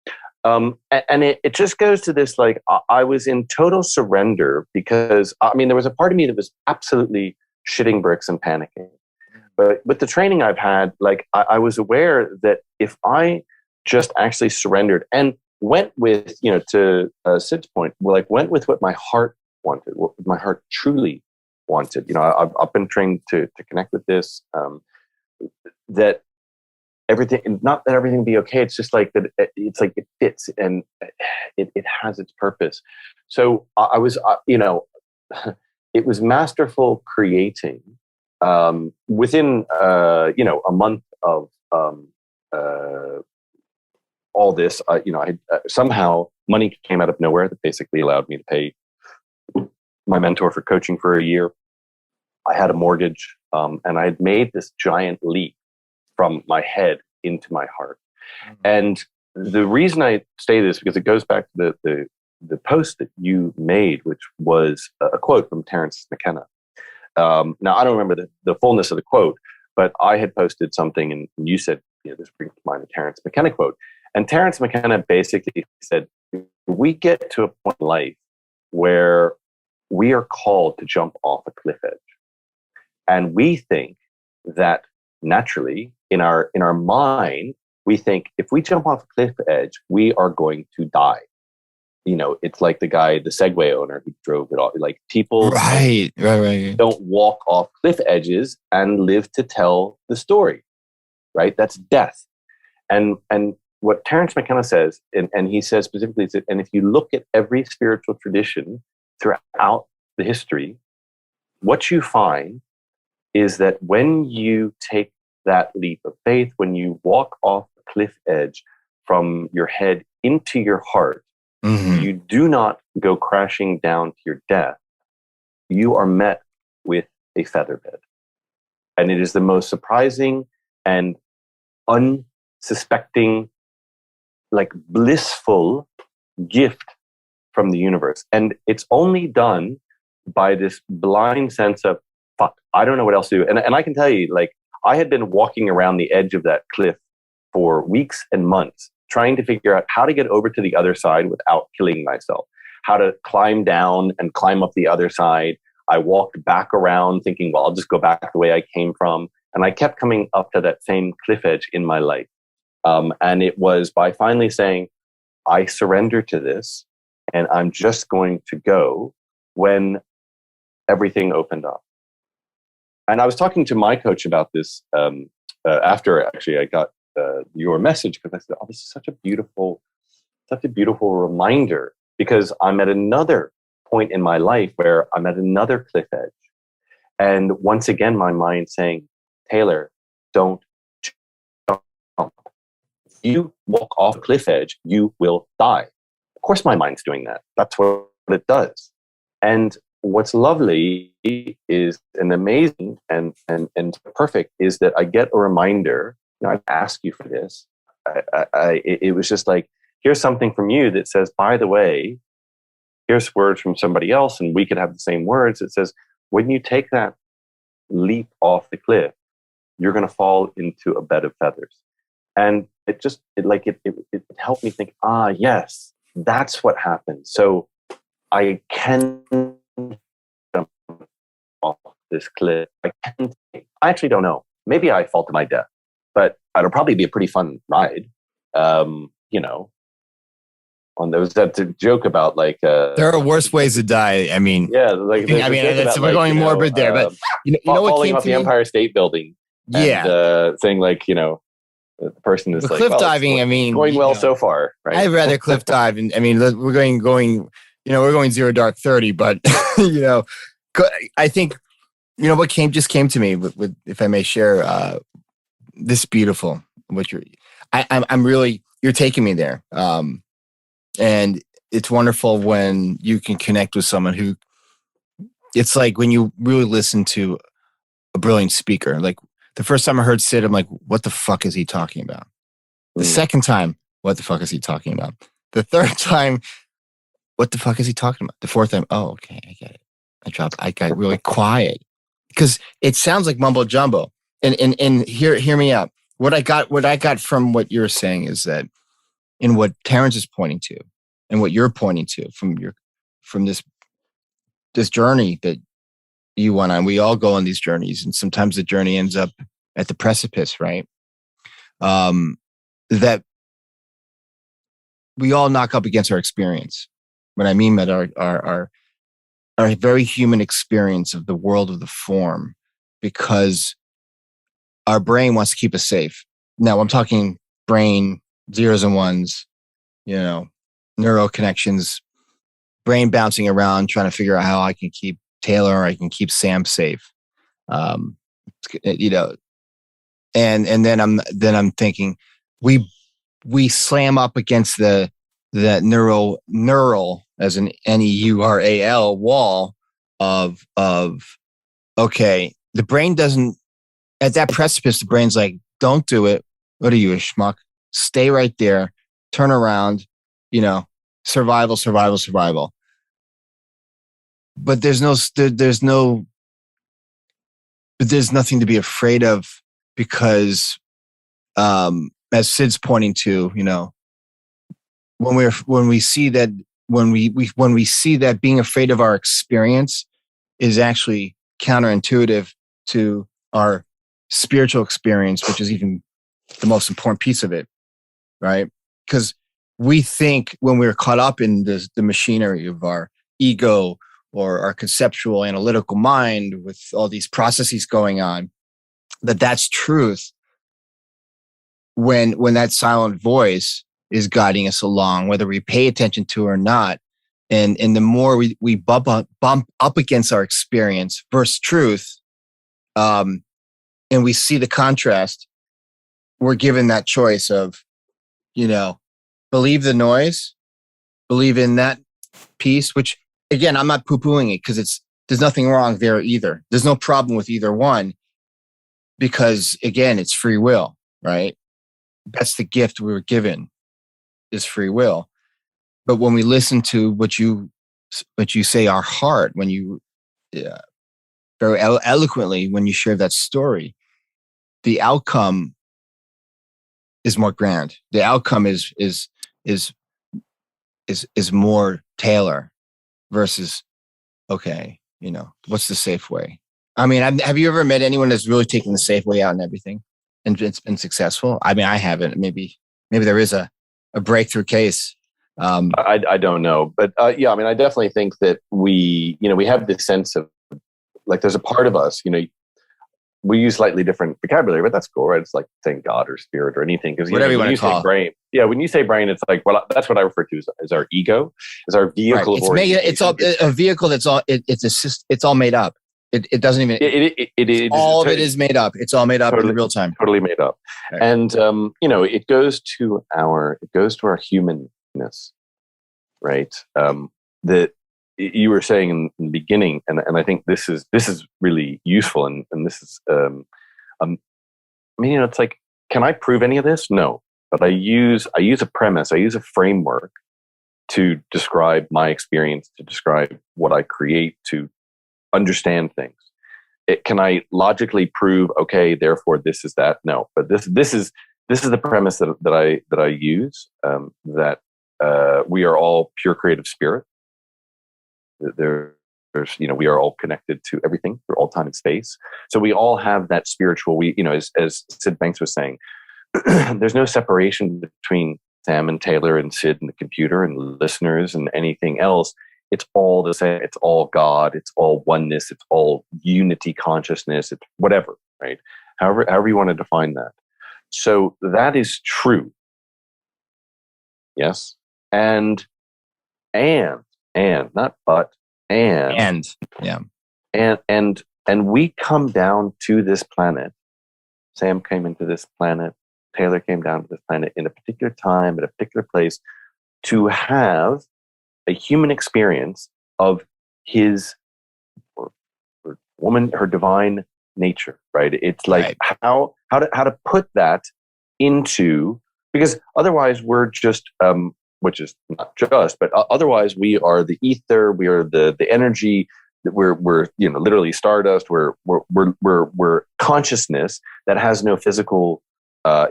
[SPEAKER 2] And it just goes to this, like, I was in total surrender because, there was a part of me that was absolutely shitting bricks and panicking. But with the training I've had, like, I was aware that if I just actually surrendered and went with, to Sid's point, went with what my heart wanted, what my heart truly wanted. I've been trained to connect with this, that everything, not that everything be okay. It's just like that. It's like it fits and it has its purpose. So I was, it was masterful creating within, a month of all this. I somehow money came out of nowhere that basically allowed me to pay my mentor for coaching for a year. I had a mortgage, and I had made this giant leap from my head into my heart. And the reason I say this, because it goes back to the post that you made, which was a quote from Terence McKenna. Now, I don't remember the fullness of the quote, but I had posted something and you said, this brings to mind a Terence McKenna quote. And Terence McKenna basically said, we get to a point in life where we are called to jump off a cliff edge. And we think that naturally in our mind, we think if we jump off a cliff edge, we are going to die. It's like the Segway owner who drove it all. Like, people
[SPEAKER 1] right.
[SPEAKER 2] don't walk off cliff edges and live to tell the story, right? That's death. And what Terence McKenna says, and he says specifically, and if you look at every spiritual tradition throughout the history, what you find is that when you take that leap of faith, when you walk off the cliff edge from your head into your heart, you do not go crashing down to your death. You are met with a featherbed. And it is the most surprising and unsuspecting, like, blissful gift from the universe. And it's only done by this blind sense of, fuck, I don't know what else to do. And I can tell you, like, I had been walking around the edge of that cliff for weeks and months, trying to figure out how to get over to the other side without killing myself, how to climb down and climb up the other side. I walked back around thinking, well, I'll just go back the way I came from. And I kept coming up to that same cliff edge in my life. And it was by finally saying, I surrender to this and I'm just going to go, when everything opened up. And I was talking to my coach about this after actually I got your message, because I said, oh, this is such a beautiful reminder, because I'm at another point in my life where I'm at another cliff edge. And once again, my mind saying, Taylor, don't jump. If you walk off a cliff edge, you will die. Of course, my mind's doing that. That's what it does. And what's lovely is, and amazing and perfect, is that I get a reminder. I ask you for this. It was just like, here's something from you that says, by the way, here's words from somebody else, and we could have the same words. It says, when you take that leap off the cliff, you're going to fall into a bed of feathers. And it helped me think, yes, that's what happened. So I can jump off this cliff. I actually don't know. Maybe I fall to my death, but it'll probably be a pretty fun ride. on those. That's a joke about like
[SPEAKER 1] there are worse ways to die. I mean,
[SPEAKER 2] yeah, like
[SPEAKER 1] I mean, we're going morbid there, but you know what
[SPEAKER 2] falling
[SPEAKER 1] came
[SPEAKER 2] off
[SPEAKER 1] to
[SPEAKER 2] the
[SPEAKER 1] me?
[SPEAKER 2] Empire State Building,
[SPEAKER 1] Yeah,
[SPEAKER 2] and saying like, the person is
[SPEAKER 1] but
[SPEAKER 2] like,
[SPEAKER 1] cliff
[SPEAKER 2] well,
[SPEAKER 1] diving. I mean,
[SPEAKER 2] going well so far, right?
[SPEAKER 1] I'd rather cliff dive, and I mean, we're going. We're going 0 dark 30, but I think what came to me with if I may share this beautiful what I'm really you're taking me there, and it's wonderful when you can connect with someone who it's like when you really listen to a brilliant speaker. Like the first time I heard Sid, I'm like, what the fuck is he talking about? The second time, what the fuck is he talking about? The third time, what the fuck is he talking about? The fourth time, oh, okay, I get it. I got really quiet because it sounds like mumbo jumbo. And hear me out. What I got from what you're saying is that in what Terrence is pointing to and what you're pointing to from this journey that you went on, we all go on these journeys, and sometimes the journey ends up at the precipice, right? That we all knock up against our experience. What I mean by our very human experience of the world of the form, because our brain wants to keep us safe. Now I'm talking brain zeros and ones, neural connections, brain bouncing around, trying to figure out how I can keep Taylor or I can keep Sam safe. And then I'm thinking we slam up against that neural as an NEURAL wall of okay, the brain doesn't at that precipice, the brain's like, don't do it. What are you, a schmuck? Stay right there, turn around, survival. But there's nothing to be afraid of because as Sid's pointing to, when we see that being afraid of our experience is actually counterintuitive to our spiritual experience, which is even the most important piece of it, right? Because we think when we're caught up in the machinery of our ego or our conceptual analytical mind with all these processes going on, that's truth. When that silent voice is guiding us along, whether we pay attention to it or not, and the more we bump up against our experience versus truth, and we see the contrast, we're given that choice of, believe the noise, believe in that piece, which again, I'm not poo-pooing it because there's nothing wrong there either. There's no problem with either one because again, it's free will, right? That's the gift we were given is free will. But when we listen to what you say, our heart, when you very eloquently, when you share that story, the outcome is more grand. The outcome is more Taylor versus, okay, what's the safe way? I mean, have you ever met anyone that's really taken the safe way out and everything and it's been successful? I mean, I haven't. Maybe there is a breakthrough case.
[SPEAKER 2] I don't know, but yeah, I mean, I definitely think that we have this sense of like, there's a part of us, we use slightly different vocabulary, but that's cool, right? It's like saying God or spirit or anything. Because
[SPEAKER 1] whatever you want to call
[SPEAKER 2] brain, when you say brain, it's like, well, that's what I refer to as our ego, as our vehicle.
[SPEAKER 1] Right. It's all a vehicle that's all. It's all made up. It doesn't even. It is all of it is made up. It's all made up in real time.
[SPEAKER 2] Totally made up, right. And it goes to our humanness, right? That you were saying in the beginning, and I think this is really useful, and this is it's like, can I prove any of this? No, but I use a premise, I use a framework to describe my experience, to describe what I create, to understand things. Can I logically prove, okay, therefore this is that? No, but this is the premise that I use, that we are all pure creative spirit. There's we are all connected to everything through all time and space. So we all have that spiritual, as Sid Banks was saying, there's no separation between Sam and Taylor and Sid and the computer and listeners and anything else, it's all the same. It's all God. It's all oneness. It's all unity consciousness. It's whatever, right? However you want to define that. So that is true. Yes. And not but,
[SPEAKER 1] And yeah.
[SPEAKER 2] And we come down to this planet. Sam came into this planet. Taylor came down to this planet in a particular time, at a particular place, to have a human experience of his or woman, her divine nature, right? It's like how to put that into, because otherwise we're just which is not just, but otherwise we are the ether, we are the energy, we're literally stardust, we're consciousness that has no physical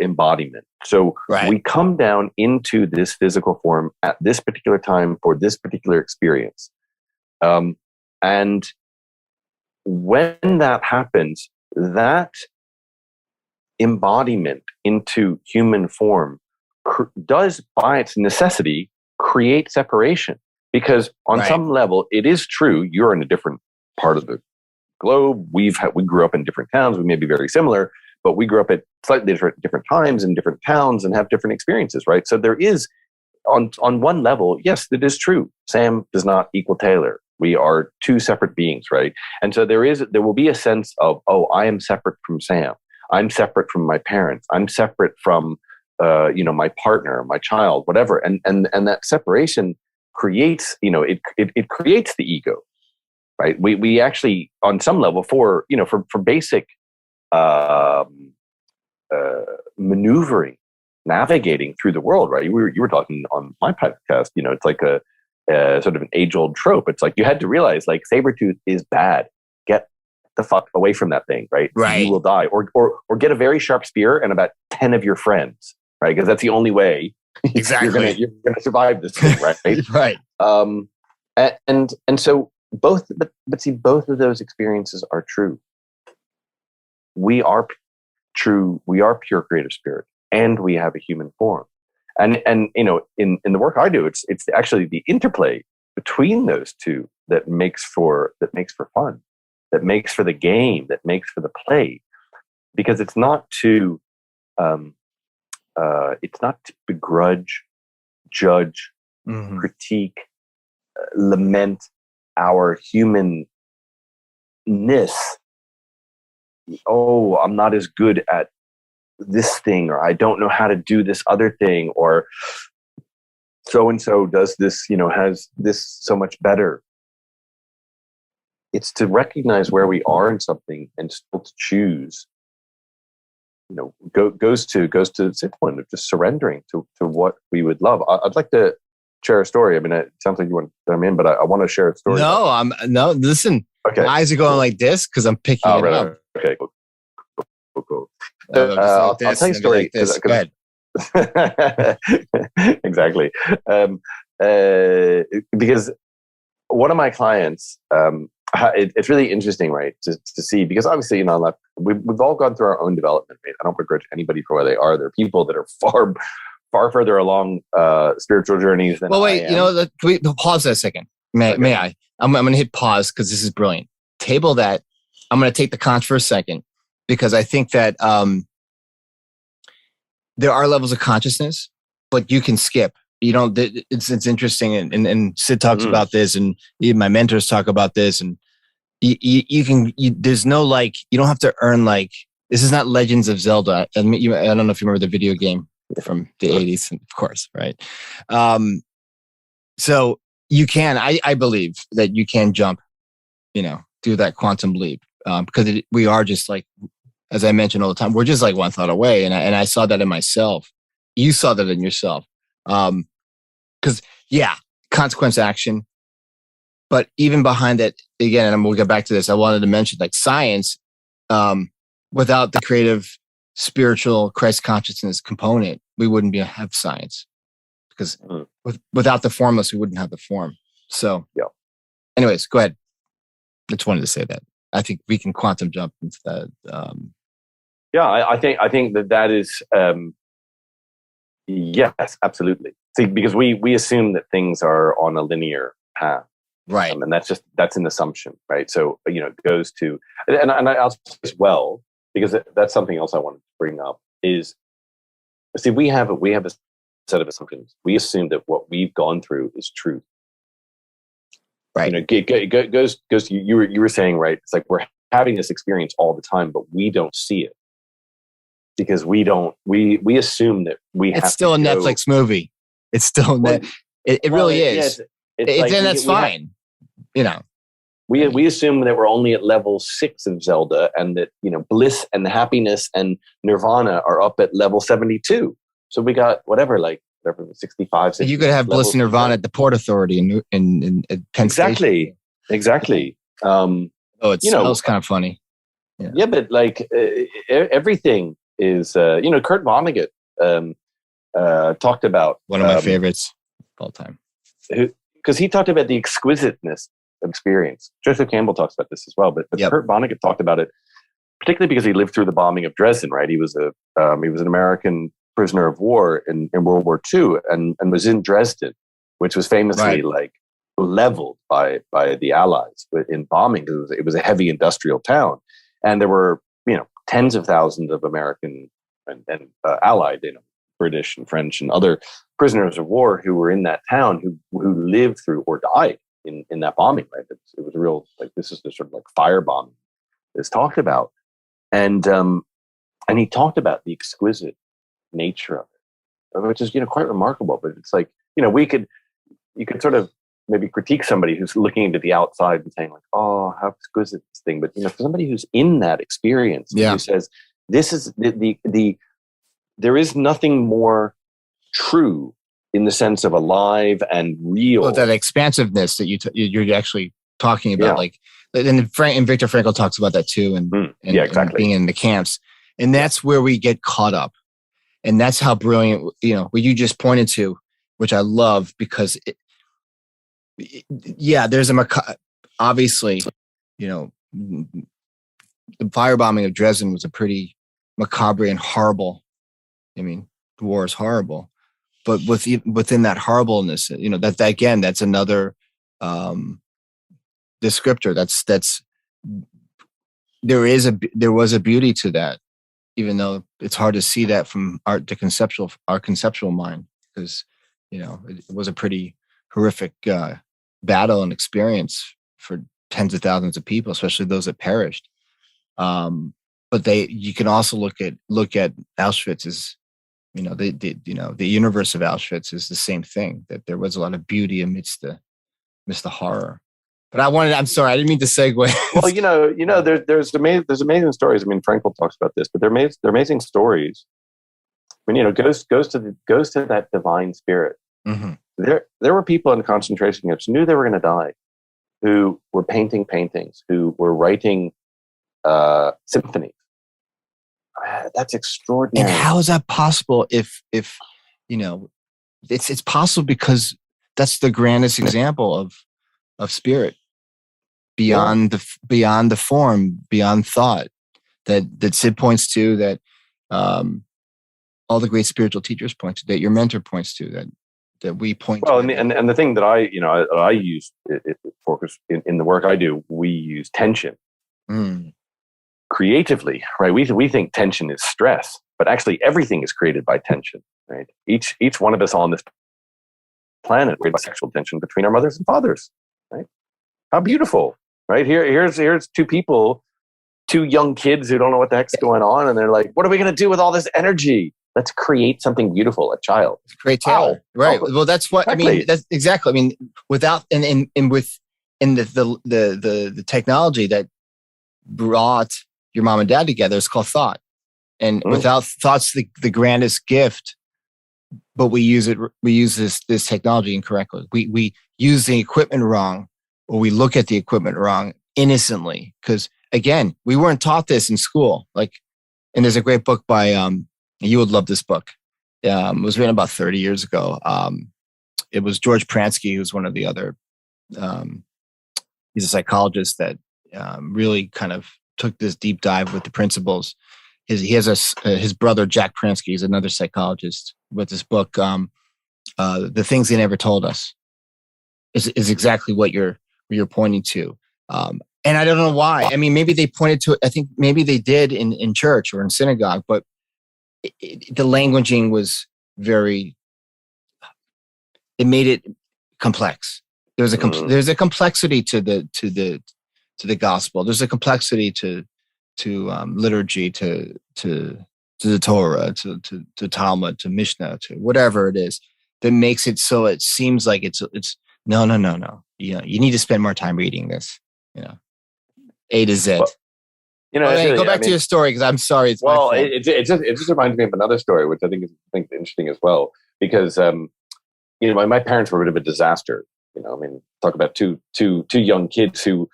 [SPEAKER 2] embodiment. So we come down into this physical form at this particular time for this particular experience. And when that happens, that embodiment into human form does, by its necessity, create separation. Because on some level, it is true, you're in a different part of the globe. We grew up in different towns. We may be very similar, but we grew up at slightly different times in different towns and have different experiences, right? So there is, on one level, yes, it is true. Sam does not equal Taylor. We are two separate beings, right? And so there will be a sense of, oh, I am separate from Sam. I'm separate from my parents. I'm separate from, my partner, my child, whatever. And that separation creates, it creates the ego, right? We actually, on some level, for basic maneuvering, navigating through the world, right? You were talking on my podcast, it's like a sort of an age-old trope. It's like you had to realize, like, Sabretooth is bad. Get the fuck away from that thing, right? You will die. Or get a very sharp spear and about 10 of your friends, right? Because that's the only way you're gonna survive this thing, right?
[SPEAKER 1] Right.
[SPEAKER 2] And so both of those experiences are true. We are true. We are pure creative spirit, and we have a human form. And in the work I do, it's actually the interplay between those two that makes for fun, that makes for the game, that makes for the play, because it's not to begrudge, judge, critique, lament our humanness. Oh, I'm not as good at this thing, or I don't know how to do this other thing, or so and so does this, has this so much better. It's to recognize where we are in something and still to choose. Goes to the point of just surrendering to what we would love. I'd like to share a story. I mean, it sounds like you want to come in, but I want to share a story.
[SPEAKER 1] No. Listen, okay. My eyes are going like this because I'm picking it up.
[SPEAKER 2] Okay, cool. I'll tell you a story.
[SPEAKER 1] Go ahead.
[SPEAKER 2] Exactly. Because one of my clients, it's really interesting, right, to see, because obviously, we've all gone through our own development, right? I don't begrudge anybody for where they are. There are people that are far further along spiritual journeys than I am.
[SPEAKER 1] Can we pause that a second? May I? I'm going to hit pause because this is brilliant. Table that. I'm going to take the conch for a second, because I think that there are levels of consciousness, but you can skip. It's interesting, and Sid talks about this, and even my mentors talk about this, and there's no, you don't have to earn, this is not Legends of Zelda. I don't know if you remember the video game from the 80s, of course, right? So you can, I believe that you can jump, do that quantum leap, because we are just as I mentioned all the time, we're just one thought away. And I saw that in myself. You saw that in yourself. Because consequence action. But even behind it, again, and we'll get back to this, I wanted to mention science, without the creative, spiritual Christ consciousness component, we wouldn't have science. Because without the formless, we wouldn't have the form. So, anyways, go ahead. I just wanted to say that. I think we can quantum jump into that.
[SPEAKER 2] I think that is Yes, absolutely. See, because we assume that things are on a linear path.
[SPEAKER 1] Right.
[SPEAKER 2] And that's an assumption, right? So, it goes to, and I'll say as well, because that's something else I wanted to bring up is, see, we have a set of assumptions. We assume that what we've gone through is truth.
[SPEAKER 1] Right.
[SPEAKER 2] It goes to, you were saying, right? It's like we're having this experience all the time, but we don't see it because we assume that we have.
[SPEAKER 1] It's still a Netflix movie. It's still it really is.
[SPEAKER 2] Yeah,
[SPEAKER 1] and that's fine. We
[SPEAKER 2] assume that we're only at level 6 of Zelda, and that bliss and happiness and nirvana are up at level 72. So we got whatever 65. 60,
[SPEAKER 1] you could have bliss and nirvana at the Port Authority in Penn Station.
[SPEAKER 2] Exactly.
[SPEAKER 1] It smells kind of funny.
[SPEAKER 2] Yeah, but everything is. Kurt Vonnegut talked about
[SPEAKER 1] one of my favorites of all time.
[SPEAKER 2] Because he talked about the exquisiteness of experience. Joseph Campbell talks about this as well, but Kurt Vonnegut talked about it, particularly because he lived through the bombing of Dresden. Right, he was an American prisoner of war in World War II, and was in Dresden, which was famously leveled by the Allies in bombing. It was a heavy industrial town, and there were tens of thousands of American and Allied, British and French and other prisoners of war who were in that town who lived through or died in that bombing. Right, it was a real this is the sort of fire bombing that's talked about, and he talked about the exquisite nature of it, which is quite remarkable. But it's you could sort of maybe critique somebody who's looking into the outside and saying oh, how exquisite this thing, but for somebody who's in that experience, who says this is the there is nothing more true in the sense of alive and real.
[SPEAKER 1] Well, that expansiveness that you're actually talking about, and Viktor Frankl talks about that too, and
[SPEAKER 2] exactly.
[SPEAKER 1] And being in the camps, and that's where we get caught up, and that's how brilliant what you just pointed to, which I love because there's obviously the firebombing of Dresden was a pretty macabre and horrible. I mean, the war is horrible, but within that horribleness, that again, that's another descriptor. That's there was a beauty to that, even though it's hard to see that from our conceptual mind, because it was a pretty horrific battle and experience for tens of thousands of people, especially those that perished. But you can also look at Auschwitz as the universe of Auschwitz is the same thing, that there was a lot of beauty amidst the horror. But I'm sorry, I didn't mean to segue.
[SPEAKER 2] Well, there's amazing stories. I mean, Frankl talks about this, but they're amazing stories. I mean, goes to that divine spirit.
[SPEAKER 1] Mm-hmm.
[SPEAKER 2] There were people in concentration camps who knew they were going to die, who were painting paintings, who were writing symphonies. That's extraordinary.
[SPEAKER 1] And how is that possible? If it's possible because that's the grandest example of spirit beyond the form, beyond thought, that Sid points to, that all the great spiritual teachers point to, that your mentor points to, that we point to.
[SPEAKER 2] Well, and the thing that I use focus in the work I do, we use tension. Creatively, right? We think tension is stress, but actually everything is created by tension, right? Each one of us on this planet created by sexual tension between our mothers and fathers, right? How beautiful, right? Here's two young kids who don't know what the heck's going on, and they're like, what are we going to do with all this energy? Let's create something beautiful, a child.
[SPEAKER 1] Great Taylor. Wow. Right. Well, that's what exactly. I mean. That's exactly. I mean, without and the technology that brought your mom and dad together is called thought. And without thought's the grandest gift, but we use this technology incorrectly. We use the equipment wrong, or we look at the equipment wrong innocently. Because again, we weren't taught this in school. And there's a great book by you would love this book. It was written about 30 years ago. It was George Pransky, who's one of the other. He's a psychologist that really kind of took this deep dive with the principles. He has his brother Jack Pransky. He's another psychologist, book, The Things They Never Told Us, is exactly what you're pointing to. And I don't know why. I mean, maybe they pointed to it. I think maybe they did in church or in synagogue, but the languaging was very. It made it complex. There's a complexity to the gospel. There's a complexity to liturgy, to the Torah, to Talmud, to Mishnah, to whatever it is that makes it so it seems like it's no. You need to spend more time reading this. A to Z. Well, go back to your story, because I'm sorry.
[SPEAKER 2] It just reminds me of another story, which I think is interesting as well, because my parents were a bit of a disaster. Talk about two young kids who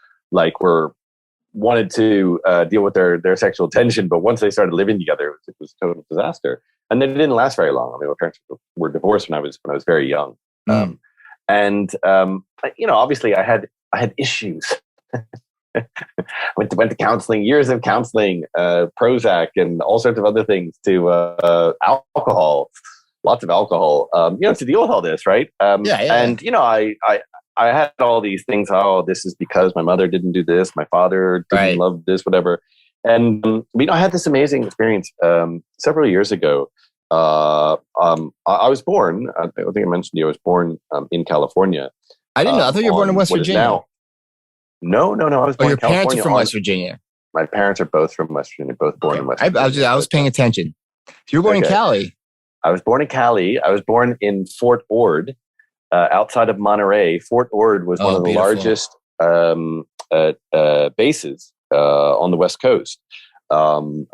[SPEAKER 2] wanted to deal with their sexual tension, but once they started living together, it was a total disaster. And they didn't last very long. My parents were divorced when I was very young, and obviously I had issues. went to counseling, years of counseling, Prozac and all sorts of other things, to alcohol, lots of alcohol, to deal with all this, right? And I had all these things. Oh, this is because my mother didn't do this, my father didn't love this, whatever. And I had this amazing experience several years ago. I was born. I think I mentioned to you, I was born in California.
[SPEAKER 1] I didn't know. I thought you were born in West Virginia.
[SPEAKER 2] No. I was born in California.
[SPEAKER 1] Your parents are from West Virginia.
[SPEAKER 2] My parents are both from West Virginia, both born in West Virginia.
[SPEAKER 1] I was paying attention. You were born in Cali.
[SPEAKER 2] I was born in Cali. I was born in Fort Ord, outside of Monterey. Fort Ord was one of the largest bases on the West Coast. It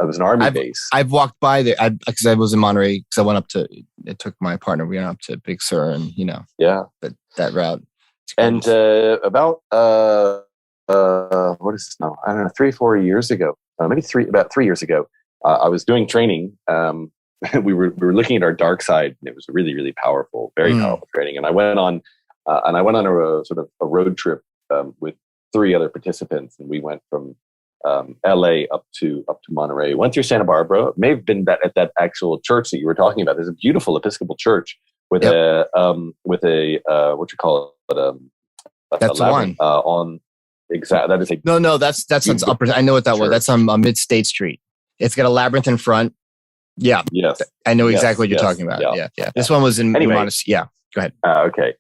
[SPEAKER 2] was an army base.
[SPEAKER 1] I've walked by there because I was in Monterey, because it took my partner. We went up to Big Sur and, that route.
[SPEAKER 2] And about what is this now? I don't know, 3-4 years ago, about 3 years ago, I was doing training. We were looking at our dark side, and it was really, really powerful, very powerful training. And I went on a sort of a road trip with 3 other participants, and we went from LA up to Monterey. Went through Santa Barbara. May have been at that actual church that you were talking about. There's a beautiful Episcopal church with a what you call it,
[SPEAKER 1] that's the one
[SPEAKER 2] on. Exactly. That is a
[SPEAKER 1] no. That's upper. I know what that was. That's on Mid State Street. It's got a labyrinth in front. Yeah.
[SPEAKER 2] Yes.
[SPEAKER 1] I know exactly what you're talking about. Yeah. This one was in Montecito. Yeah. Go ahead.
[SPEAKER 2] Okay.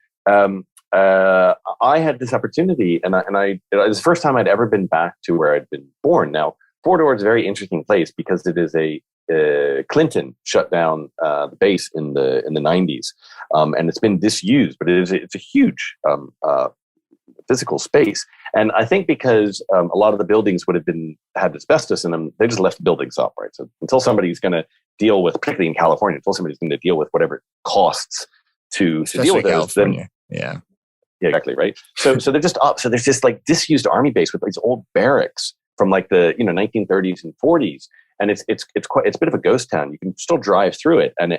[SPEAKER 2] I had this opportunity, and it was the first time I'd ever been back to where I'd been born. Now, Fort Ord is a very interesting place because it is Clinton shut down the base in the 90s, and it's been disused, but it's a huge physical space. And I think because a lot of the buildings would have had asbestos in them, they just left the buildings up, right? So until somebody's going to deal with, particularly in California, until somebody's going to deal with whatever it costs to deal with those, then yeah, exactly, right. So they're just up. So there's this disused army base with these old barracks from the 1930s and 40s, and it's a bit of a ghost town. You can still drive through it, and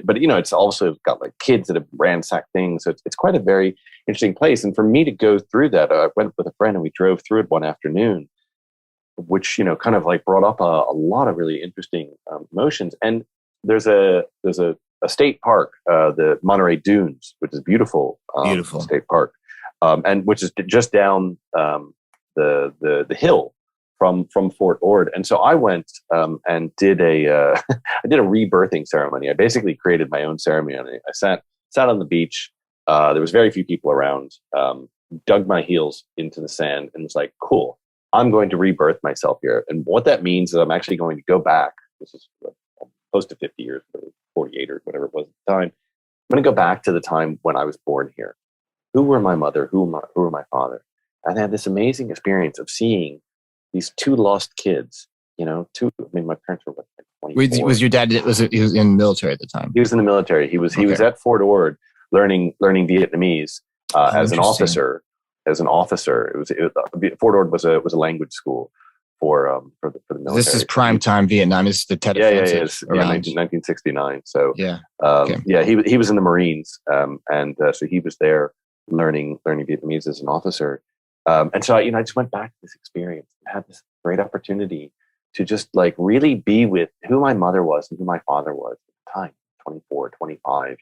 [SPEAKER 2] but it's also got kids that have ransacked things. So it's quite a very interesting place. And for me to go through that, I went with a friend and we drove through it one afternoon, which kind of brought up a lot of really interesting emotions. And there's a state park, the Monterey Dunes, which is beautiful state park, and which is just down the hill from Fort Ord. And so I went and did I did a rebirthing ceremony. I basically created my own ceremony. I sat on the beach. There was very few people around. Dug my heels into the sand and was like, "Cool, I'm going to rebirth myself here." And what that means is I'm actually going to go back. This is close to 50 years, 48 or whatever it was at the time. I'm going to go back to the time when I was born here. Who were my mother? Who were my father? And I had this amazing experience of seeing these 2 lost kids. My parents were 24.
[SPEAKER 1] Was your dad? He was in the military at the time.
[SPEAKER 2] He was in the military. He was at Fort Ord learning Vietnamese as an officer. Fort Ord was a language school for the military.
[SPEAKER 1] This is prime time Vietnam. This is the Tet
[SPEAKER 2] Offensive. 1969. So he was in the Marines, and so he was there learning Vietnamese as an officer. And so I just went back to this experience and had this great opportunity to just really be with who my mother was and who my father was at the time, 24, 25,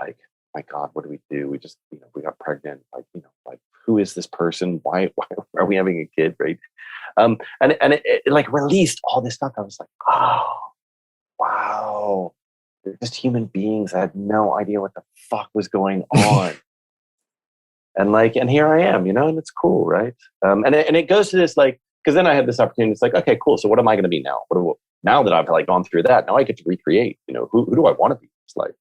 [SPEAKER 2] like, my God, what do we do? We just, we got pregnant. Like, like, who is this person? Why are we having a kid? Right. And it like released all this stuff. I was like, oh, wow. They're just human beings. I had no idea what the fuck was going on. and here I am, and it's cool. Right. And it goes to this, like, because then I had this opportunity. It's like, okay, cool. So what am I going to be now? Now that I've like gone through that, now I get to recreate, who do I want to be in this life?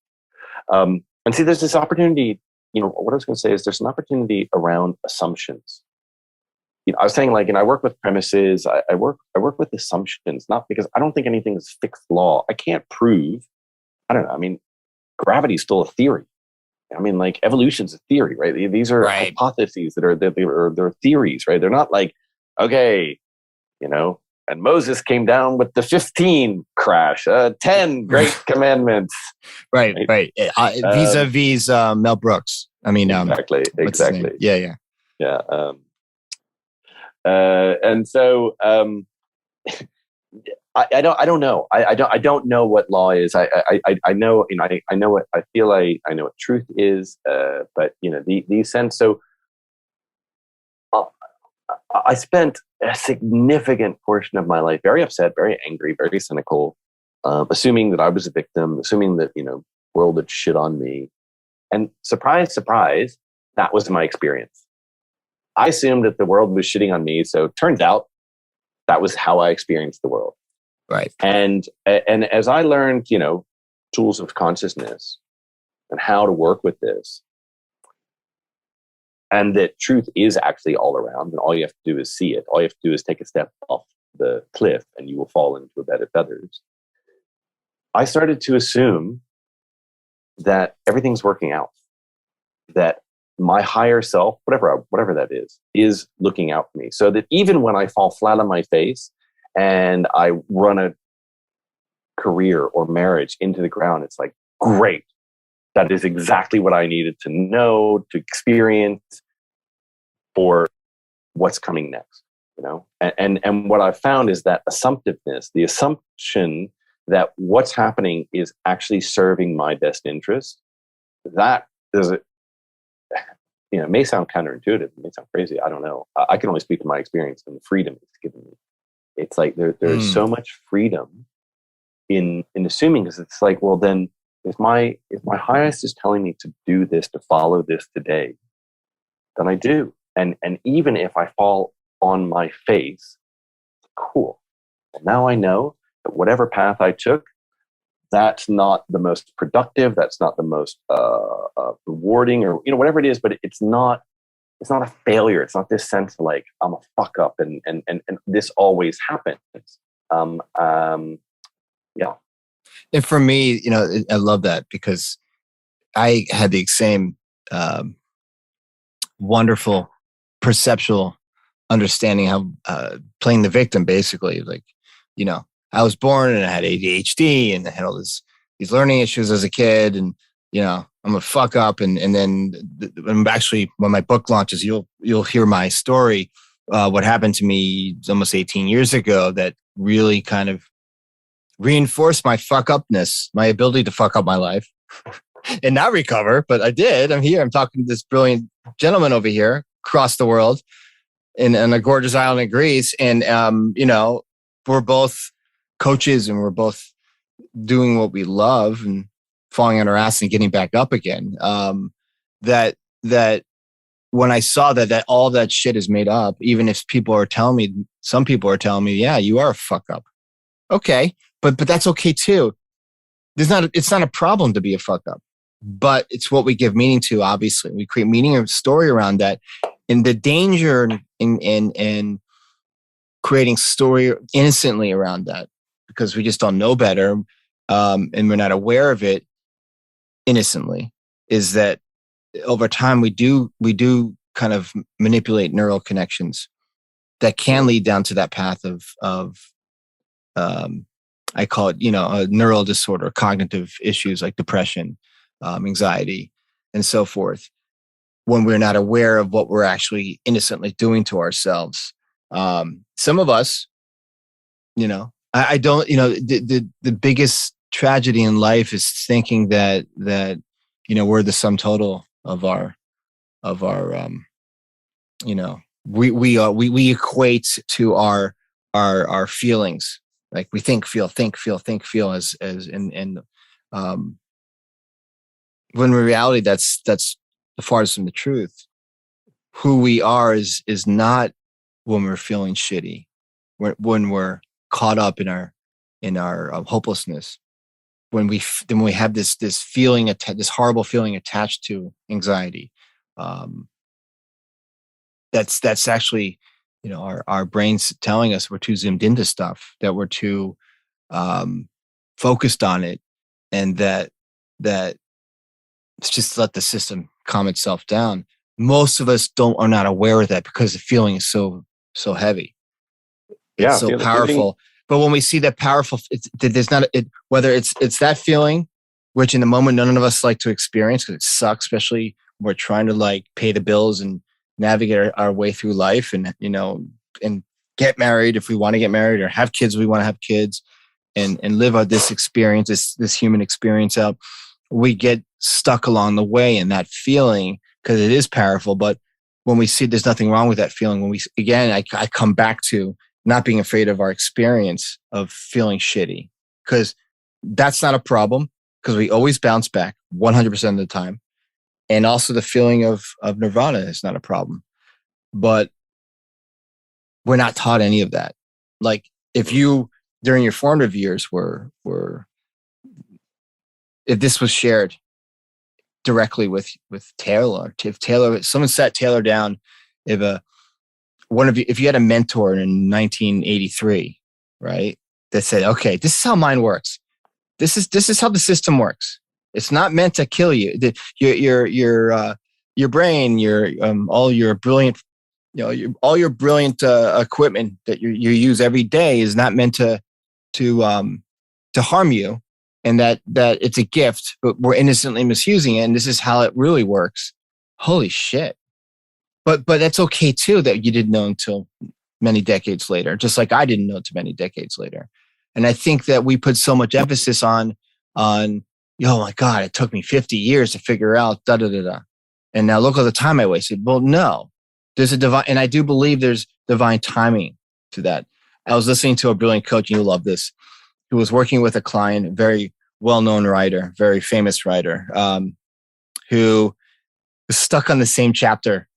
[SPEAKER 2] And see, there's this opportunity, what I was going to say is there's an opportunity around assumptions. I was saying, like, I work with premises. I work with assumptions, not because I don't think anything is fixed law. I can't prove, I don't know. I mean, gravity is still a theory. I mean, like, evolution's a theory, right? These are hypotheses they're theories, right? They're not like, okay, and Moses came down with the 15 crash, 10 great commandments.
[SPEAKER 1] Right. Vis-a-vis Mel Brooks. I mean,
[SPEAKER 2] exactly.
[SPEAKER 1] Yeah.
[SPEAKER 2] And so I don't know. I don't know what law is. I know, I know what I feel. I know what truth is. But these sense. So I spent a significant portion of my life very upset, very angry, very cynical, assuming that I was a victim, assuming that, world had shit on me. And surprise, surprise, that was my experience. I assumed that the world was shitting on me. So it turns out that was how I experienced the world.
[SPEAKER 1] Right.
[SPEAKER 2] And as I learned, tools of consciousness and how to work with this, and that truth is actually all around, and all you have to do is see it. All you have to do is take a step off the cliff and you will fall into a bed of feathers. I started to assume that everything's working out, that my higher self, whatever that is looking out for me. So that even when I fall flat on my face and I run a career or marriage into the ground, it's like, great. That is exactly what I needed to know, to experience for what's coming next, And what I've found is that assumptiveness, the assumption that what's happening is actually serving my best interest, that is, it may sound counterintuitive, it may sound crazy, I don't know. I can only speak to my experience and the freedom it's given me. It's like there's so much freedom in assuming, because it's like, well, then, if my highest is telling me to do this, to follow this today, then I do. And even if I fall on my face, cool. Well, now I know that whatever path I took, that's not the most productive, that's not the most rewarding, or whatever it is, but it's not a failure. It's not this sense of like, I'm a fuck up and this always happens. Yeah.
[SPEAKER 1] And for me, I love that, because I had the same wonderful perceptual understanding how playing the victim, basically. Like, I was born and I had ADHD and I had all these learning issues as a kid, and I'm a fuck up. And then actually, when my book launches, you'll hear my story. What happened to me almost 18 years ago that really kind of reinforced my fuck upness, my ability to fuck up my life and not recover. But I did. I'm here. I'm talking to this brilliant gentleman over here across the world in a gorgeous island in Greece. And, we're both coaches and we're both doing what we love and falling on our ass and getting back up again. That when I saw that all that shit is made up, even if some people are telling me, yeah, you are a fuck up. Okay. But that's okay too. It's not a problem to be a fuck up, but it's what we give meaning to. Obviously, we create meaning and story around that, and the danger in creating story innocently around that, because we just don't know better, and we're not aware of it innocently, is that over time we do kind of manipulate neural connections that can lead down to that path of I call it, a neural disorder, cognitive issues like depression, anxiety, and so forth, when we're not aware of what we're actually innocently doing to ourselves. Some of us, I don't, the biggest tragedy in life is thinking that we're the sum total of our we equate to our feelings. Like we think, feel as when in reality that's the farthest from the truth. Who we are is not when we're feeling shitty, when we're caught up in our hopelessness, when we have this feeling, this horrible feeling attached to anxiety. That's actually, our brains telling us we're too zoomed into stuff, that we're too focused on it, and that it's just let the system calm itself down. Most of us are not aware of that because the feeling is so heavy. It's so powerful. But when we see that powerful, there's not whether it's that feeling, which in the moment none of us like to experience because it sucks, especially when we're trying to like pay the bills and navigate our way through life, and and get married if we want to get married, or have kids if we want to have kids, and live out this experience, this human experience out. We get stuck along the way in that feeling because it is powerful. But when we see there's nothing wrong with that feeling, I come back to not being afraid of our experience of feeling shitty, because that's not a problem, because we always bounce back 100% of the time. And also the feeling of nirvana is not a problem. But we're not taught any of that. Like if you, during your formative years if this was shared directly with Taylor, if someone sat Taylor down, if you had a mentor in 1983, right, that said, okay, this is how mine works. This is how the system works. It's not meant to kill you. Your brain, all your brilliant, all your brilliant equipment that you use every day is not meant to harm you, and that it's a gift, but we're innocently misusing it. And this is how it really works. Holy shit! But that's okay too, that you didn't know until many decades later, just like I didn't know until many decades later. And I think that we put so much emphasis on, oh my God, it took me 50 years to figure out da da da da. And now look at the time I wasted. Well, no, there's a divine, and I do believe there's divine timing to that. I was listening to a brilliant coach, and you love this, who was working with a client, a very well-known writer, very famous writer, who was stuck on the same chapter.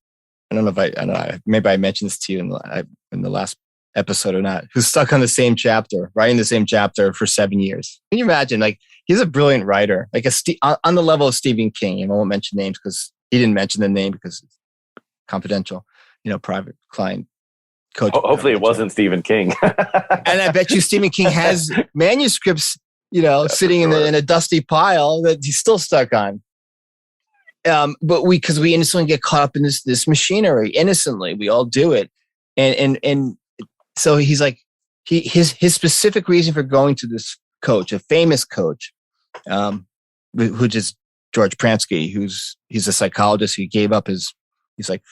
[SPEAKER 1] I don't know, maybe I mentioned this to you in the last episode or not, who's stuck on the same chapter, writing the same chapter for 7 years. Can you imagine? Like, he's a brilliant writer, like on the level of Stephen King. And I won't mention names because he didn't mention the name because it's confidential, private client coach.
[SPEAKER 2] Hopefully it wasn't Stephen King.
[SPEAKER 1] And I bet you Stephen King has manuscripts, sitting in a dusty pile that he's still stuck on. But because we innocently get caught up in this machinery, innocently, we all do it. And so he's like, his specific reason for going to this coach, a famous coach, which is George Pransky, he's a psychologist. He gave up he's like,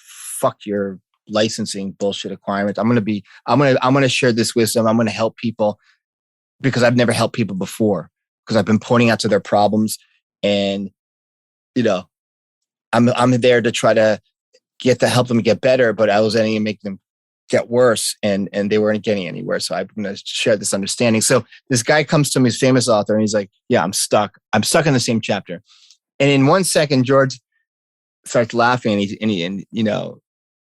[SPEAKER 1] fuck your licensing bullshit requirements. I'm going to share this wisdom. I'm going to help people because I've never helped people before, because I've been pointing out to their problems, and, I'm there to try to help them get better, but I was aiming to make them get worse, and they weren't getting anywhere. So I'm going to share this understanding. So this guy comes to me, he's a famous author, and he's like, yeah, I'm stuck in the same chapter. And in 1 second, George starts laughing, and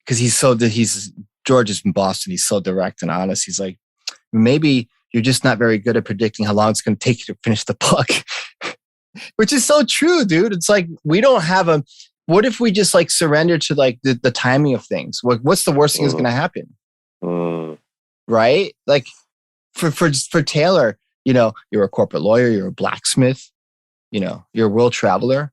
[SPEAKER 1] because George is from Boston. He's so direct and honest. He's like, maybe you're just not very good at predicting how long it's going to take you to finish the book. Which is so true, dude. It's like, we don't have what if we just like surrender to like the timing of things? What's the worst thing that's going to happen? Right? Like for Taylor, you're a corporate lawyer, you're a blacksmith, you're a world traveler,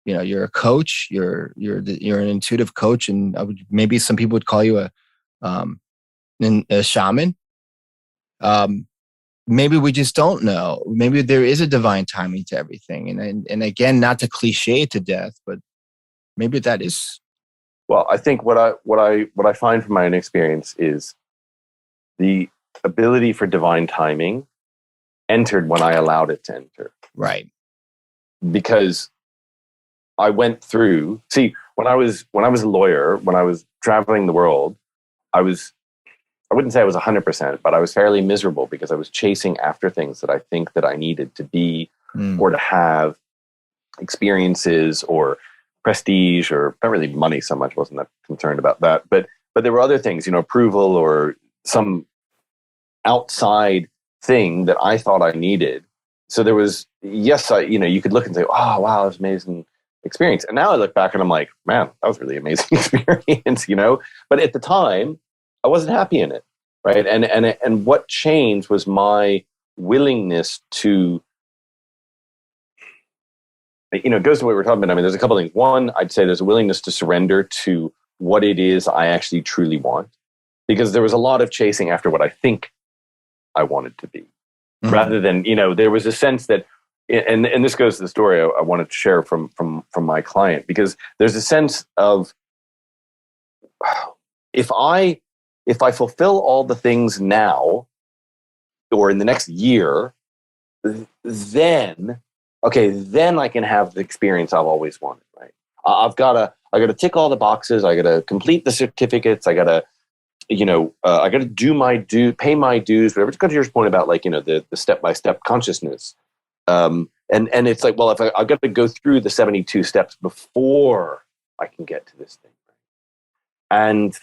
[SPEAKER 1] you're a coach, you're an intuitive coach. And maybe some people would call you a shaman. Maybe we just don't know. Maybe there is a divine timing to everything. And again, not to cliche it to death, but maybe that is.
[SPEAKER 2] Well, I think what I find from my own experience is the ability for divine timing entered when I allowed it to enter.
[SPEAKER 1] Right.
[SPEAKER 2] Because I went through, see, when I was a lawyer, when I was traveling the world, I wouldn't say I was 100%, but I was fairly miserable because I was chasing after things that I think that I needed to be or to have, experiences or prestige, or not really money so much. Wasn't that concerned about that, but there were other things, approval or some outside thing that I thought I needed. So there was, yes, you could look and say, oh, wow, that's amazing experience. And now I look back and I'm like, man, that was really amazing experience, But at the time, I wasn't happy in it, right? And what changed was my willingness to, it goes to what we're talking about. I mean, there's a couple of things. One, I'd say there's a willingness to surrender to what it is I actually truly want, because there was a lot of chasing after what I think I wanted to be, rather than, there was a sense that, and this goes to the story I wanted to share from my client, because there's a sense of, if I fulfill all the things now or in the next year, then I can have the experience I've always wanted, right? I got to tick all the boxes. I got to complete the certificates. I got to, I got to pay my dues, whatever. It's got to your point about the step-by-step consciousness. And it's like, well, if I've got to go through the 72 steps before I can get to this thing. And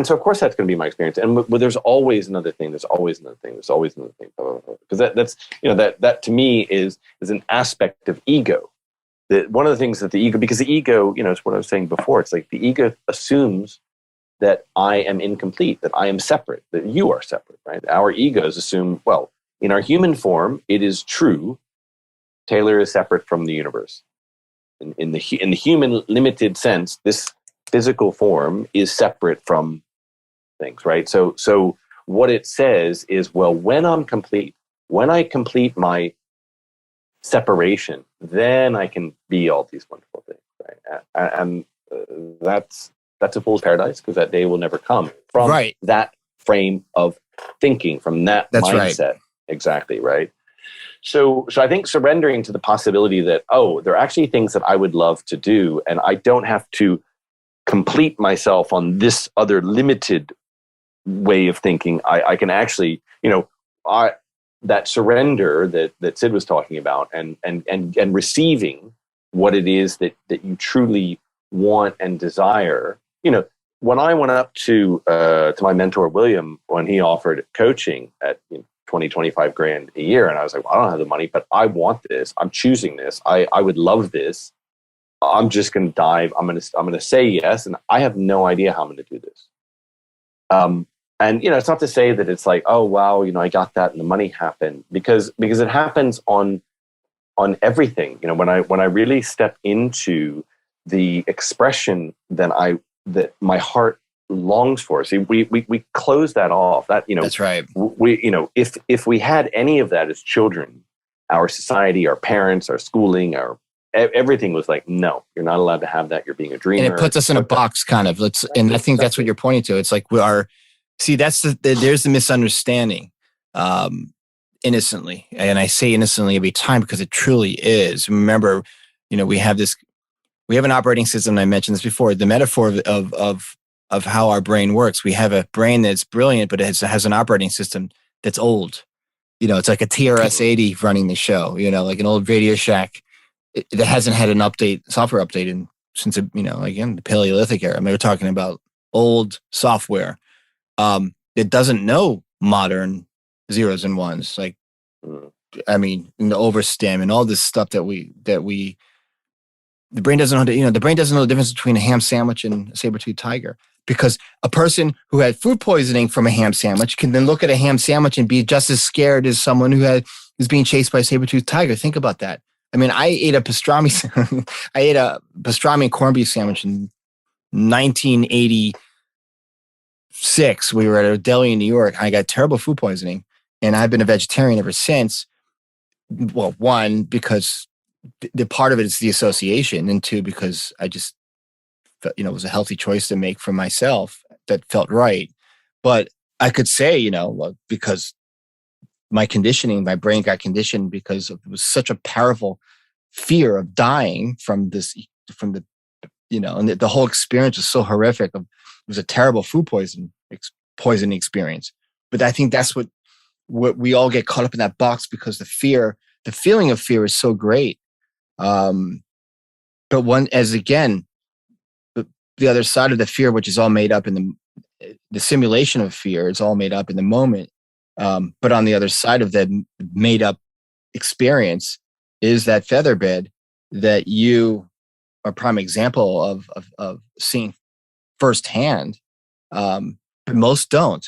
[SPEAKER 2] so of course that's going to be my experience. And there's always another thing. There's always another thing. There's always another thing. Because that's that to me is an aspect of ego. That one of the things that the ego, because the ego, it's what I was saying before. It's like the ego assumes that I am incomplete, that I am separate, that you are separate, right? Our egos assume, well, in our human form, it is true. Taylor is separate from the universe. In the human limited sense, this physical form is separate from things, right? So what it says is, well, when I'm complete, when I complete my separation, then I can be all these wonderful things, right? And that's a fool's paradise, because that day will never come from that frame of thinking, from that mindset. Right. Exactly, right? So I think surrendering to the possibility that, there are actually things that I would love to do, and I don't have to complete myself on this other limited way of thinking. I can actually, that surrender that Sid was talking about, and receiving what it is that you truly want and desire. When I went up to my mentor William, when he offered coaching at 20, 25 grand a year, and I was like, well, I don't have the money, but I want this. I'm choosing this. I would love this. I'm just going to dive. I'm going to say yes, and I have no idea how I'm going to do this. And it's not to say that it's like, oh wow, I got that and the money happened, because it happens on everything. When I really step into the expression that my heart longs for. See, we close that off. That's right. If we had any of that as children, our society, our parents, our schooling, everything was like, no, you're not allowed to have that. You're being a dreamer. And
[SPEAKER 1] it puts us in a box, kind of. And I think that's what you're pointing to. It's like there's the misunderstanding, innocently. And I say innocently every time because it truly is. Remember, we have an operating system. And I mentioned this before, the metaphor of how our brain works. We have a brain that's brilliant, but it has an operating system that's old. It's like a TRS-80 running the show, like an old Radio Shack that hasn't had an software update since, again, the Paleolithic era. I mean, we're talking about old software that doesn't know modern zeros and ones. Like, I mean, the overstem and all this stuff that the brain doesn't know. The brain doesn't know the difference between a ham sandwich and a saber-toothed tiger, because a person who had food poisoning from a ham sandwich can then look at a ham sandwich and be just as scared as someone who is being chased by a saber-toothed tiger. Think about that. I mean, I ate a pastrami and corned beef sandwich in 1986. We were at a deli in New York. I got terrible food poisoning, and I've been a vegetarian ever since. Well, one, because the part of it is the association, and two, because I just felt, it was a healthy choice to make for myself that felt right. But I could say, because my conditioning, my brain got conditioned because it was such a powerful fear of dying from the, and the whole experience was so horrific. It was a terrible food poisoning experience. But I think that's what we all get caught up in that box, because the feeling of fear is so great. But the other side of the fear, which is all made up in the simulation of fear, is all made up in the moment. But on the other side of that made up experience is that featherbed that you are a prime example of seeing firsthand. But most don't,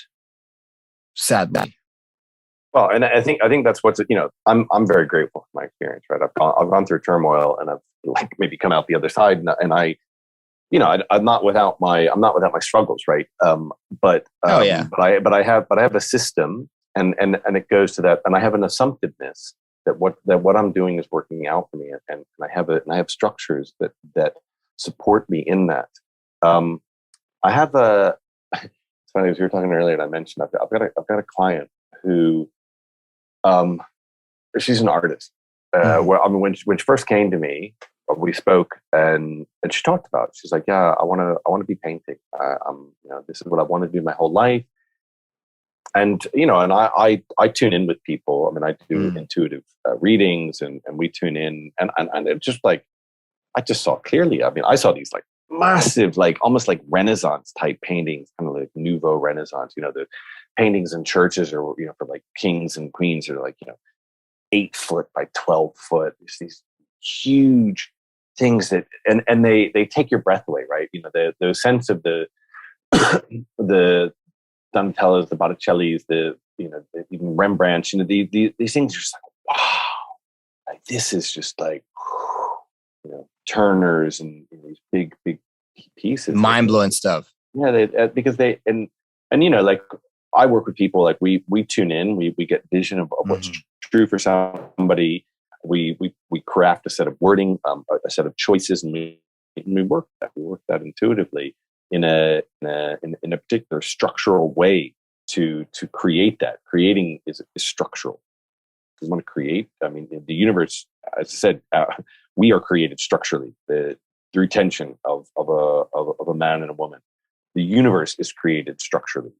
[SPEAKER 1] sadly.
[SPEAKER 2] Well, and I think that's what's, I'm very grateful for my experience, right? I've gone through turmoil, and I've maybe come out the other side, and I'm not without my struggles, right? But I have a system, and it goes to that, and I have an assumptiveness that what I'm doing is working out for me, and I have structures that support me in that. I have it's funny, as we were talking earlier, and I mentioned I've got a client who, she's an artist. When she first came to me, we spoke, and she talked about it. She's like, yeah, I want to be painting. This is what I want to do my whole life. And I tune in with people. I mean, I do intuitive readings, and we tune in, and it's just like, I just saw clearly. I mean, I saw these like massive, like almost like Renaissance type paintings, kind of like Nouveau Renaissance. The paintings in churches, or for like kings and queens, are like 8 foot by 12 foot. There's these huge things that, and they take your breath away, right? The sense of the Donatellas, the Botticellis, even Rembrandt, these things are just like, wow, like this is just like, Turners and these big pieces,
[SPEAKER 1] mind blowing stuff.
[SPEAKER 2] Yeah, because like I work with people, like we tune in, we get vision of what's true for somebody. We craft a set of wording, a set of choices, and we work that intuitively in a particular structural way to create that. Creating is structural. Because when we create, I mean, the universe, as I said, we are created structurally through tension of a man and a woman. The universe is created structurally.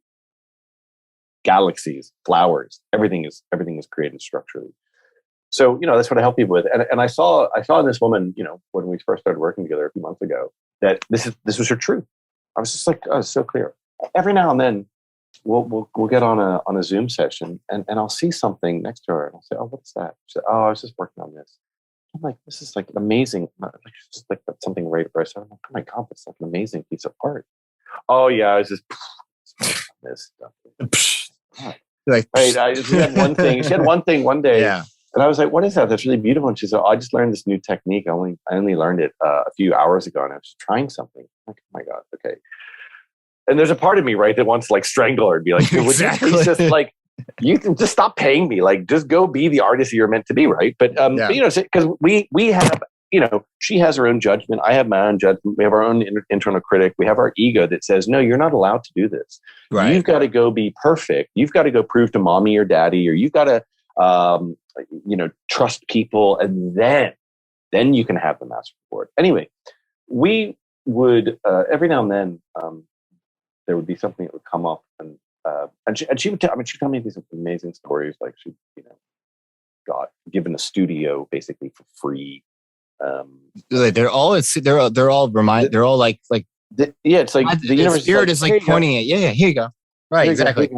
[SPEAKER 2] Galaxies, flowers, everything is created structurally. So that's what I help people with. And I saw in this woman, when we first started working together a few months ago, that this was her truth. I was just like, oh, it's so clear. Every now and then, we'll get on a Zoom session, and I'll see something next to her, and I'll say, oh, what's that? She said, oh, I was just working on this. I'm like, this is like amazing. Like, just like something right where I said, oh my God, that's like an amazing piece of art. Oh yeah, I was just this stuff.
[SPEAKER 1] Like,
[SPEAKER 2] right. She had one thing one day.
[SPEAKER 1] Yeah.
[SPEAKER 2] And I was like, what is that? That's really beautiful. And she said, oh, I just learned this new technique. I only learned it a few hours ago, and I was trying something. I'm like, oh my God, okay. And there's a part of me, right, that wants to like strangle her and be like,
[SPEAKER 1] exactly.
[SPEAKER 2] Would you please just like, you can just stop paying me. Like, just go be the artist you're meant to be, right? But because we have, she has her own judgment. I have my own judgment. We have our own internal critic. We have our ego that says, no, you're not allowed to do this. Right. You've got to go be perfect. You've got to go prove to mommy or daddy, or you've got to, trust people, and then you can have the master report. Anyway, we would every now and then there would be something that would come up, and she would tell me these amazing stories, like she got given a studio basically for free.
[SPEAKER 1] They're all it's they're all like
[SPEAKER 2] it's like the universe
[SPEAKER 1] spirit is like pointing at here you go, right, exactly.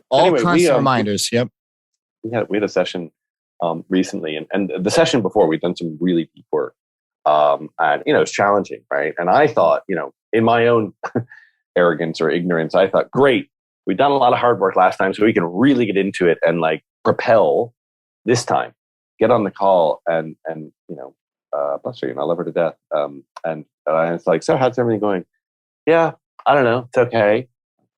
[SPEAKER 1] All constant reminders. Yep.
[SPEAKER 2] We had a session recently, and the session before, we'd done some really deep work, and it's challenging, right? And I thought, in my own arrogance or ignorance, I thought, great, we've done a lot of hard work last time, so we can really get into it and like propel this time. Get on the call and bless her, I love her to death. And it's like, so how's everything going? Yeah, I don't know, it's okay.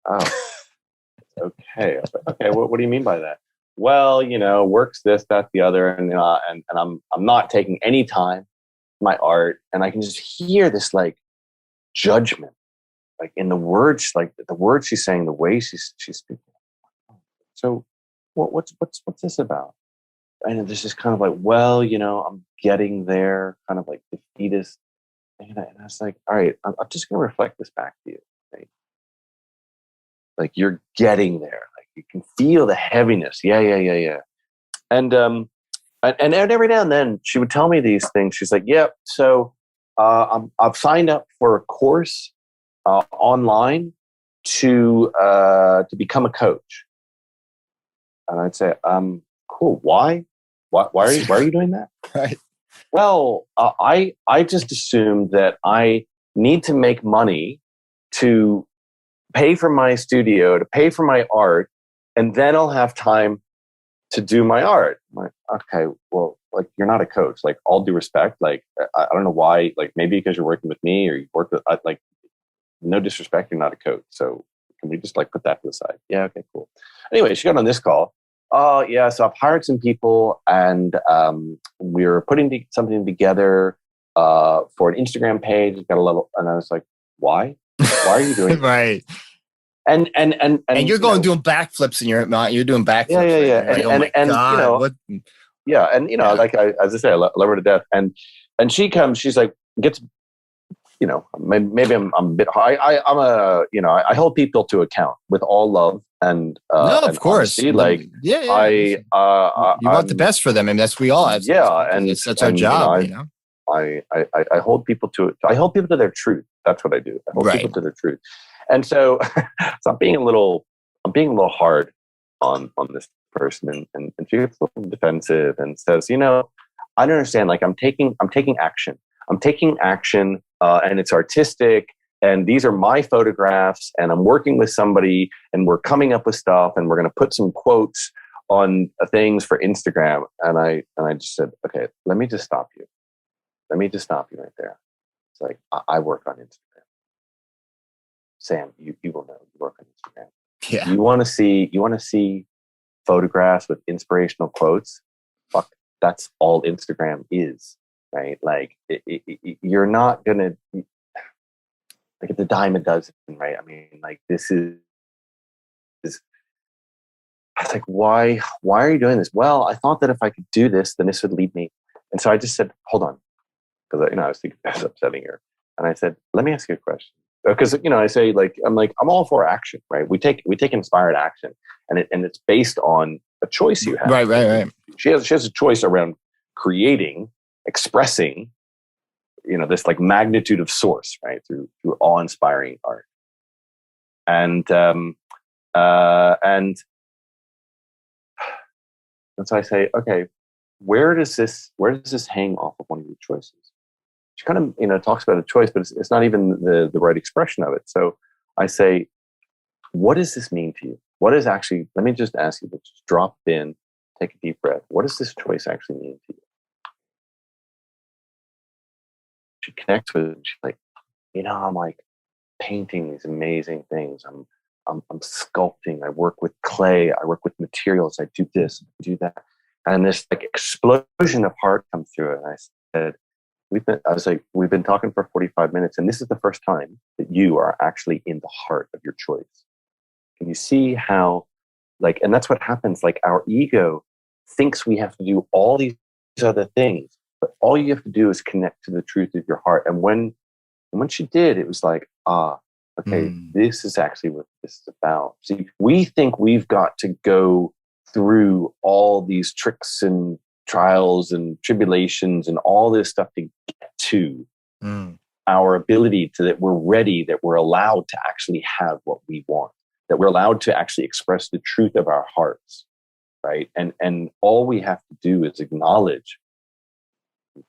[SPEAKER 2] Oh, it's okay. I was like, okay, what do you mean by that? Well, works this, that, the other, and I'm not taking any time my art, and I can just hear this like judgment, like in the words, like the words she's saying, the way she's speaking. So what's this about? And there's just kind of like, well, I'm getting there, kind of like defeatist. And I was like, all right, I'm just going to reflect this back to you. Right? Like you're getting there. Like you can feel the heaviness. Yeah. And every now and then she would tell me these things. She's like, "Yep. So I've signed up for a course online to become a coach." And I'd say, "Cool. Why? Why are you doing that?"
[SPEAKER 1] Right.
[SPEAKER 2] Well, I just assumed that I need to make money to pay for my studio, to pay for my art, and then I'll have time to do my art. I'm like, okay, well, like you're not a coach. Like, all due respect, like I don't know why. Like maybe because you're working with me or you work with like, no disrespect, you're not a coach. So can we just like put that to the side? Yeah, okay, cool. Anyway, she got on this call. Oh yeah, so I've hired some people and we're putting something together for an Instagram page. We've got a level, and I was like, why? Why are you doing it?
[SPEAKER 1] Right.
[SPEAKER 2] And
[SPEAKER 1] you're going doing backflips in your mind. You're doing backflips.
[SPEAKER 2] Yeah.
[SPEAKER 1] Right? Like, oh my God, what?
[SPEAKER 2] Yeah, and like as I say, I love her to death. And she comes, she's like, gets, maybe I'm a bit high. I hold people to account with all love and
[SPEAKER 1] no, of course.
[SPEAKER 2] Honesty. Like,
[SPEAKER 1] you want the best for them, and that's we all have.
[SPEAKER 2] And
[SPEAKER 1] that's our job.
[SPEAKER 2] I hold people to their truth. That's what I do. I hold people to their truth. And so, I'm being a little hard on this person, and she gets a little defensive and says, I don't understand. Like I'm taking action. I'm taking action, and it's artistic. And these are my photographs, and I'm working with somebody, and we're coming up with stuff, and we're going to put some quotes on things for Instagram. And I just said, okay, let me just stop you. Let me just stop you right there. It's like, I work on Instagram. Sam, you will know, you work on Instagram.
[SPEAKER 1] Yeah.
[SPEAKER 2] You want to see photographs with inspirational quotes? Fuck, that's all Instagram is, right? Like you're not gonna like it's a dime a dozen, right? I mean, like this is. I was like, why are you doing this? Well, I thought that if I could do this, then this would lead me. And so I just said, hold on, because I was thinking that's upsetting her. And I said, let me ask you a question. Because I say I'm all for action, right? We take inspired action, and it's based on a choice you have.
[SPEAKER 1] Right.
[SPEAKER 2] She has a choice around creating, expressing, this like magnitude of source, right? Through awe-inspiring art, and so I say, okay, where does this hang off of one of your choices? She kind of, talks about a choice, but it's not even the right expression of it. So I say, what does this mean to you? What is actually, let me just ask you, just drop in, take a deep breath. What does this choice actually mean to you? She connects with it. She's like, I'm like painting these amazing things. I'm sculpting. I work with clay. I work with materials. I do this, I do that. And this like explosion of heart comes through it. And I said, we've been talking for 45 minutes, and this is the first time that you are actually in the heart of your choice. Can you see how, like, and that's what happens. Like our ego thinks we have to do all these other things, but all you have to do is connect to the truth of your heart. And when she did, it was like, okay, this is actually what this is about. See, we think we've got to go through all these tricks and trials and tribulations and all this stuff to get to our ability to that we're ready, that we're allowed to actually have what we want, that we're allowed to actually express the truth of our hearts, right? And all we have to do is acknowledge,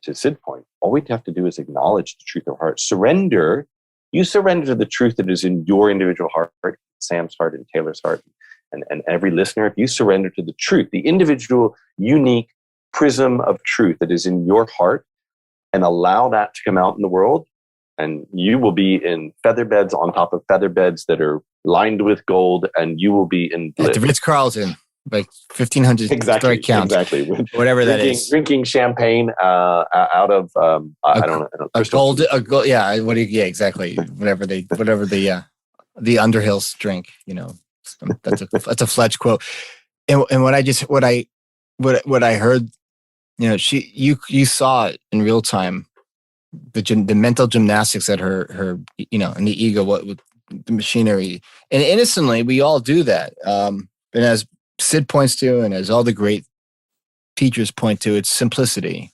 [SPEAKER 2] to Sid's point, all we have to do is acknowledge the truth of our heart. Surrender. You surrender to the truth that is in your individual heart, Sam's heart and Taylor's heart, and every listener. If you surrender to the truth, the individual, unique prism of truth that is in your heart, and allow that to come out in the world, and you will be in featherbeds on top of featherbeds that are lined with gold, and you will be in bliss.
[SPEAKER 1] At the Ritz-Carlton, like 1,500
[SPEAKER 2] exactly,
[SPEAKER 1] count.
[SPEAKER 2] Exactly.
[SPEAKER 1] Whatever that is.
[SPEAKER 2] Drinking champagne out of I don't know.
[SPEAKER 1] A gold, yeah. Yeah, exactly. Whatever the Underhills drink, that's a Fletch quote. and what I heard, you saw it in real time, the mental gymnastics that her and the ego, what with the machinery, and innocently we all do that. And as Sid points to, and as all the great teachers point to, it's simplicity.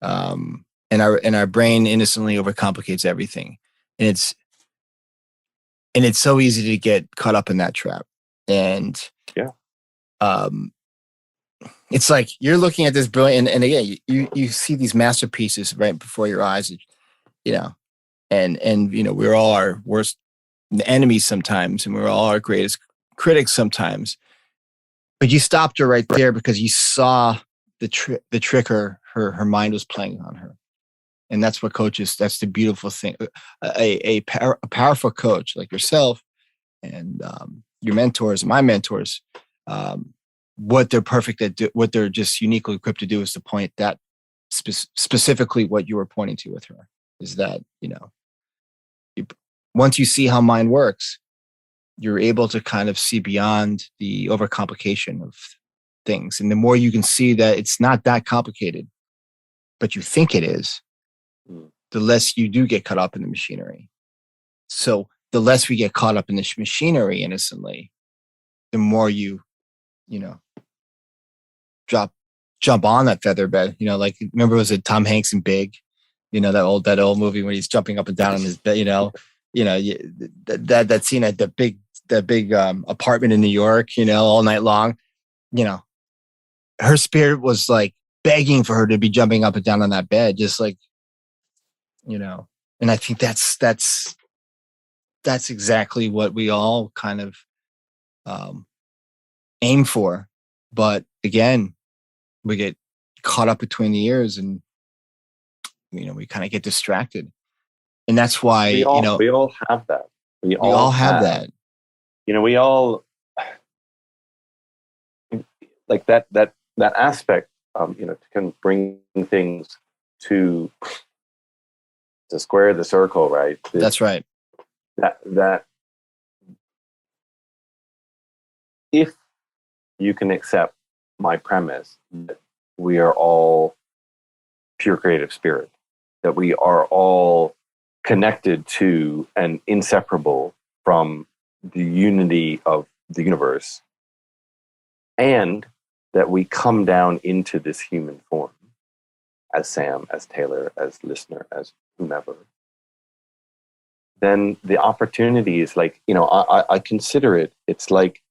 [SPEAKER 1] And our brain innocently overcomplicates everything, and it's so easy to get caught up in that trap. And it's like you're looking at this brilliant, and again, you see these masterpieces right before your eyes, and we're all our worst enemies sometimes, and we're all our greatest critics sometimes. But you stopped her right there because you saw the trick her mind was playing on her. And that's what coaches, that's the beautiful thing. A powerful coach like yourself and your mentors, my mentors, what they're perfect at, what they're just uniquely equipped to do is to point that specifically what you were pointing to with her is that, once you see how mind works, you're able to kind of see beyond the overcomplication of things. And the more you can see that it's not that complicated, but you think it is, the less you do get caught up in the machinery. So the less we get caught up in this machinery innocently, the more you jump on that featherbed. Like remember, was it Tom Hanks in Big? That old movie when he's jumping up and down on his bed. That scene at the big apartment in New York. All night long. Her spirit was like begging for her to be jumping up and down on that bed, just like. And I think that's exactly what we all kind of aim for. But again, we get caught up between the ears and, we kind of get distracted. And that's why,
[SPEAKER 2] we all have that. We
[SPEAKER 1] all have that.
[SPEAKER 2] We all like that aspect, to kind of bring things to square the circle, right?
[SPEAKER 1] That's right.
[SPEAKER 2] That if you can accept my premise that we are all pure creative spirit, that we are all connected to and inseparable from the unity of the universe, and that we come down into this human form as Sam, as Taylor, as listener, as whomever, then the opportunity is like, I consider it's like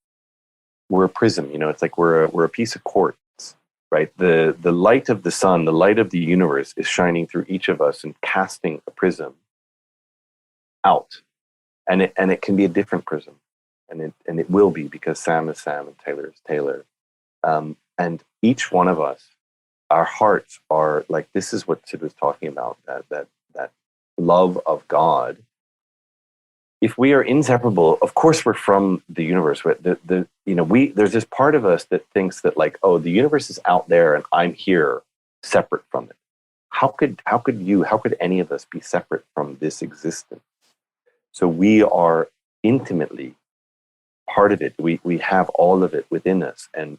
[SPEAKER 2] we're a prism, it's like we're a piece of quartz, right? The light of the sun, the light of the universe is shining through each of us and casting a prism out. And it can be a different prism. And it will be, because Sam is Sam and Taylor is Taylor. And each one of us, our hearts are like, this is what Sid was talking about, that love of God. If we are inseparable, of course we're from the universe. There's this part of us that thinks that like, oh, the universe is out there and I'm here separate from it. How could any of us be separate from this existence? So we are intimately part of it. We have all of it within us, and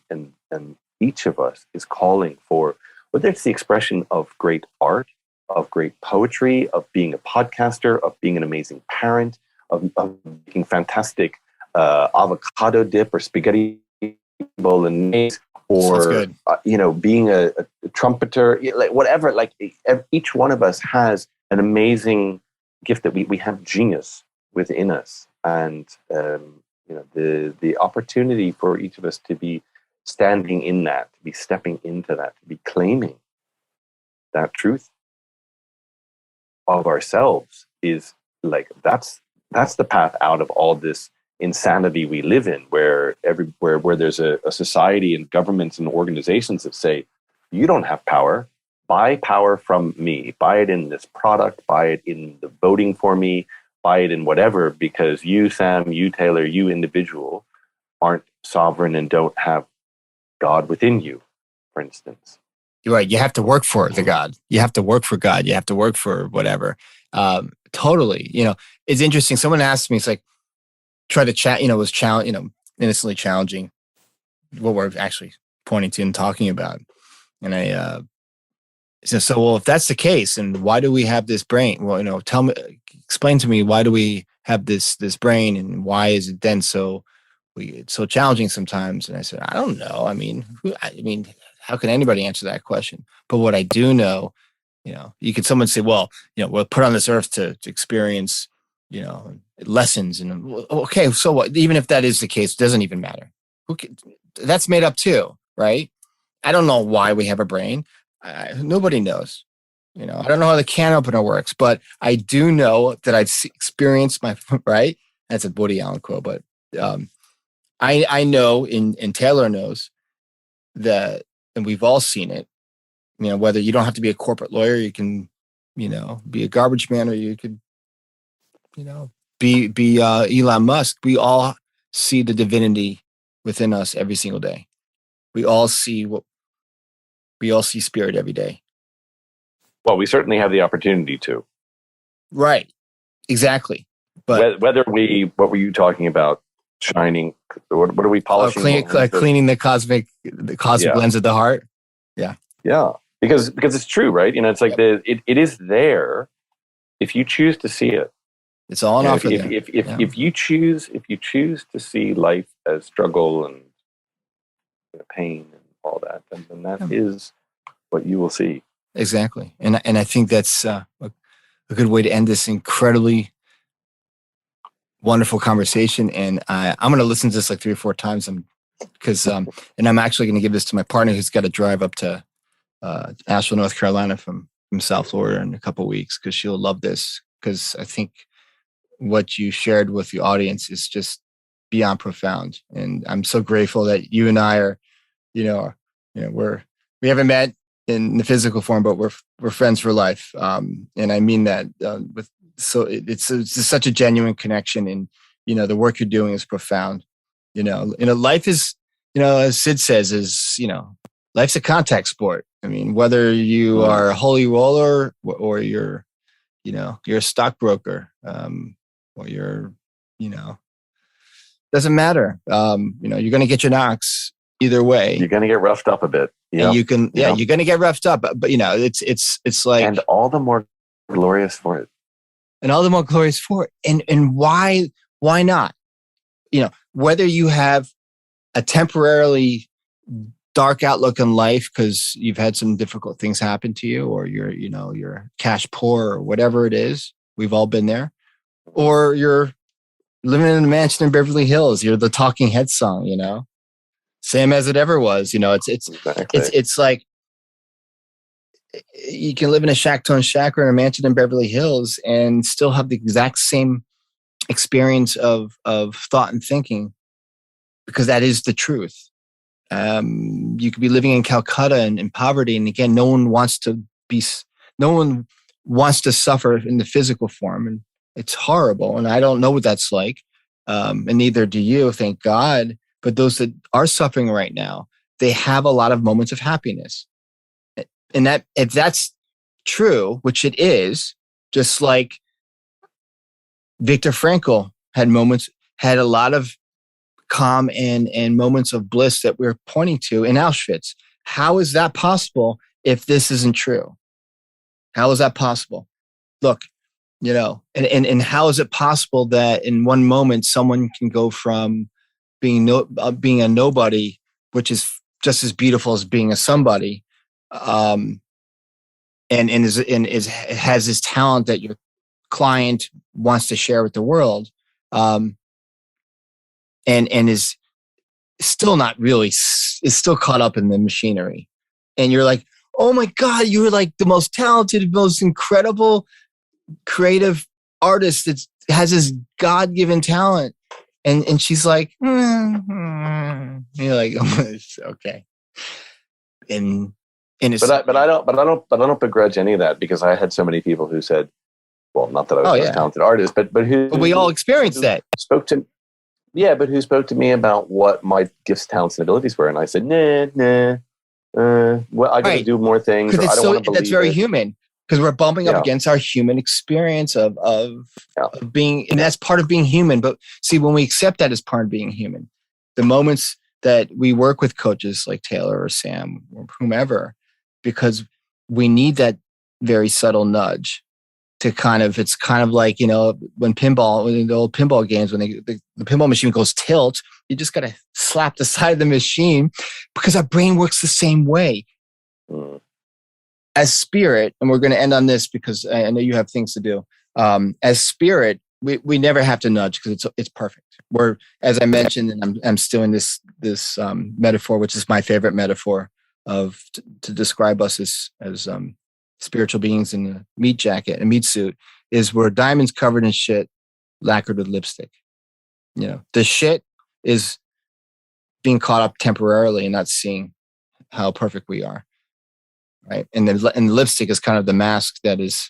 [SPEAKER 2] each of us is calling for, whether it's the expression of great art, of great poetry, of being a podcaster, of being an amazing parent, of making fantastic avocado dip or spaghetti bolognese, or being a trumpeter, like whatever. Like each one of us has an amazing gift, that we have genius within us, and the opportunity for each of us to be standing in that, to be stepping into that, to be claiming that truth of ourselves is like, that's the path out of all this insanity we live in, where there's a society and governments and organizations that say, you don't have power, buy power from me, buy it in this product, buy it in the voting for me, buy it in whatever, because you, Sam, you, Taylor, you individual aren't sovereign and don't have God within you, for instance.
[SPEAKER 1] You're right. You have to work for the God. You have to work for God. You have to work for whatever. Totally. It's interesting. Someone asked me, it's like, try to chat, was innocently challenging what we're actually pointing to and talking about. And I so well, if that's the case, and why do we have this brain? Well, explain to me, why do we have this brain, and why is it then it's so challenging sometimes? And I said, I don't know. I mean, how can anybody answer that question? But what I do know, someone say, well, we're put on this earth to experience, lessons. And okay, so what? Even if that is the case, it doesn't even matter. That's made up too, right? I don't know why we have a brain. Nobody knows. I don't know how the can opener works, but I do know that I've experienced right. That's a Woody Allen quote, but I know, and Taylor knows that, and we've all seen it. Whether you don't have to be a corporate lawyer, you can, be a garbage man, or you could, be Elon Musk. We all see the divinity within us every single day. We all see spirit every day.
[SPEAKER 2] Well, we certainly have the opportunity to.
[SPEAKER 1] Right. Exactly. But
[SPEAKER 2] what were you talking about? Shining. What are we polishing?
[SPEAKER 1] Cleaning the cosmic lens of the heart. Yeah.
[SPEAKER 2] Yeah. Because it's true, right? It's like it is there if you choose to see it.
[SPEAKER 1] It's all on offer.
[SPEAKER 2] If you choose to see life as struggle and pain and all that, then that is what you will see.
[SPEAKER 1] Exactly. And I think that's a good way to end this incredibly wonderful conversation. And I'm going to listen to this like 3 or 4 times, and I'm actually going to give this to my partner, who's got to drive up to Asheville, North Carolina from South Florida in a couple of weeks, because she'll love this. Because I think what you shared with the audience is just beyond profound. And I'm so grateful that you and I are, we haven't met in the physical form, but we're friends for life. And I mean that it's such a genuine connection, and, the work you're doing is profound. Life is, as Sid says, life's a contact sport. I mean, whether you are a holy roller or you're a stockbroker, or you're, doesn't matter. You're going to get your knocks either way.
[SPEAKER 2] You're going to get roughed up a bit.
[SPEAKER 1] Yeah. You're going to get roughed up, but it's like,
[SPEAKER 2] and all the more glorious for it.
[SPEAKER 1] And why not? Whether you have a temporarily dark outlook on life because you've had some difficult things happen to you, or you're cash poor, or whatever it is, we've all been there, or you're living in a mansion in Beverly Hills, you're the Talking Heads song, same as it ever was. It's like, you can live in a shack or in a mansion in Beverly Hills and still have the exact same experience of thought and thinking, because that is the truth. You could be living in Calcutta in poverty, and again, no one wants to suffer in the physical form, and it's horrible. And I don't know what that's like, and neither do you, thank God. But those that are suffering right now, they have a lot of moments of happiness. And that, if that's true, which it is, just like Viktor Frankl had a lot of calm and moments of bliss that we're pointing to in Auschwitz. How is that possible if this isn't true? How is that possible? Look, and how is it possible that in one moment someone can go from being a nobody, which is just as beautiful as being a somebody, and has this talent that your client wants to share with the world, and is still not really, is still caught up in the machinery. And you're like, oh my God, you're like the most talented, most incredible, creative artist that has this God-given talent. And she's like, you're like, okay. And it's,
[SPEAKER 2] but I don't begrudge any of that, because I had so many people who said, well, not that I was a talented artist, but who
[SPEAKER 1] we all experienced that.
[SPEAKER 2] Who spoke to me about what my gifts, talents, and abilities were, and I said, nah. Well, I got to do more things.
[SPEAKER 1] Because that's very human. Because we're bumping up against our human experience of being, and that's part of being human. But see, when we accept that as part of being human, the moments that we work with coaches like Taylor or Sam or whomever, because we need that very subtle nudge to it's kind of like, when the old pinball games, when the pinball machine goes tilt, you just got to slap the side of the machine, because our brain works the same way. As spirit, and we're going to end on this because I know you have things to do. As spirit, we never have to nudge because it's perfect. We're, as I mentioned, and I'm still in this metaphor, which is my favorite metaphor to describe us as spiritual beings in a meat jacket, a meat suit, is we're diamonds covered in shit, lacquered with lipstick. The shit is being caught up temporarily and not seeing how perfect we are, right? And the lipstick is kind of the mask that is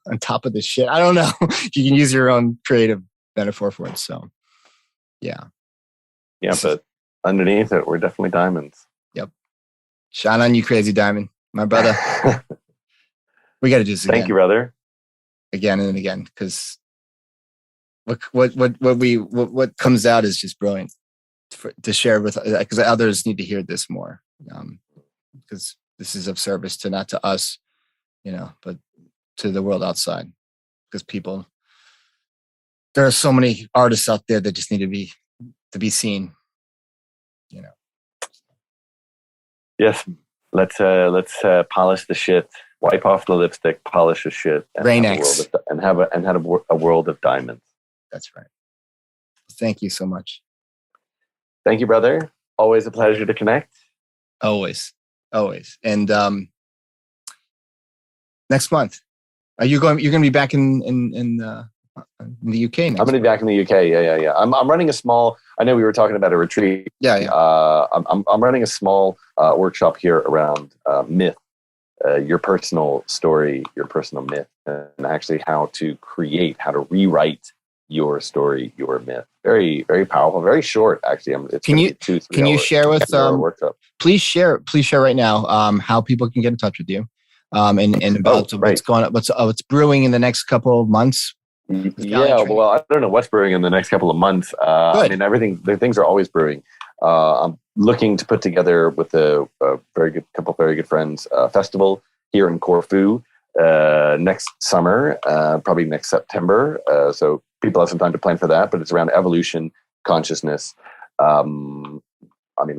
[SPEAKER 1] on top of the shit. I don't know. You can use your own creative metaphor for it. So, yeah.
[SPEAKER 2] Yeah, but underneath it, we're definitely diamonds.
[SPEAKER 1] Yep. Shine on you, crazy diamond, my brother. We got to do this again.
[SPEAKER 2] Thank you, brother.
[SPEAKER 1] Again and again, because what comes out is just brilliant to share with, because others need to hear this more. Because this is of service not to us, but to the world outside. Because there are so many artists out there that just need to be seen.
[SPEAKER 2] Yes, let's polish the shit. Wipe off the lipstick, polish the shit, and have a world of diamonds.
[SPEAKER 1] That's right. Thank you so much.
[SPEAKER 2] Thank you, brother. Always a pleasure to connect.
[SPEAKER 1] Always. And next month, you're going to be back in the UK next.
[SPEAKER 2] I'm going to be back in the UK. Yeah. I'm running a small. I know we were talking about a retreat.
[SPEAKER 1] Yeah.
[SPEAKER 2] I'm running a small workshop here around myth. Your personal story, your personal myth, and actually how to rewrite your story, your myth. Very, very powerful, very short. Actually, can you share with workshop?
[SPEAKER 1] Please share right now how people can get in touch with you, and about what's going on, what's brewing in the next couple of months.
[SPEAKER 2] Yeah, well, I don't know what's brewing in the next couple of months. I mean, things are always brewing. I'm looking to put together with a very good friends festival here in Corfu next summer, probably next September. So people have some time to plan for that, but it's around evolution, consciousness. I mean,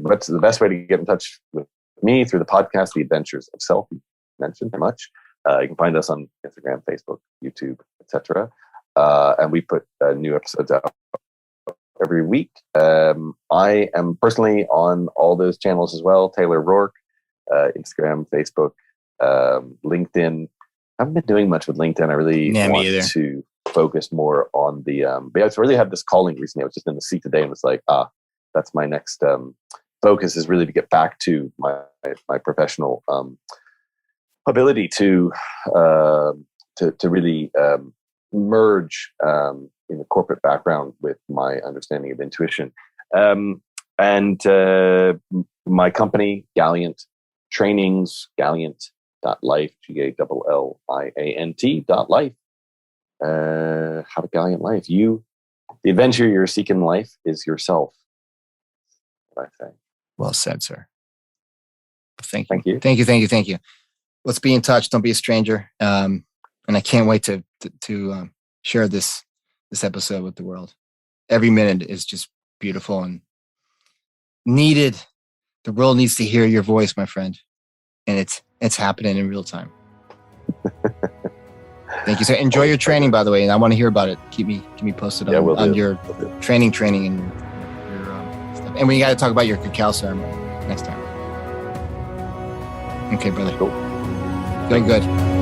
[SPEAKER 2] what's the best way to get in touch with me? Through the podcast, The Adventures of Self. You mentioned very much. You can find us on Instagram, Facebook, YouTube, etc. And we put new episodes out every week. I am personally on all those channels as well. Taylor Roark, Instagram, Facebook, LinkedIn. I haven't been doing much with LinkedIn. I really want to focus more on the. But I really had this calling recently. I was just in the seat today and was like, that's my next focus, is really to get back to my professional ability to really merge in the corporate background with my understanding of intuition. And my company, Galliant Trainings, Galliant.life, GALLIANT.life. Have a gallant life. The adventure you're seeking in life is yourself. What I say.
[SPEAKER 1] Well said, sir. Thank
[SPEAKER 2] you.
[SPEAKER 1] Thank you. Let's be in touch. Don't be a stranger. And I can't wait to share this episode with the world. Every minute is just beautiful and needed. The world needs to hear your voice, my friend, and it's happening in real time. Thank you, sir. Enjoy your training, by the way, and I want to hear about it. Keep me posted on your training and your stuff. And we got to talk about your cacao ceremony next time. Okay, brother.
[SPEAKER 2] Cool.
[SPEAKER 1] Doing good.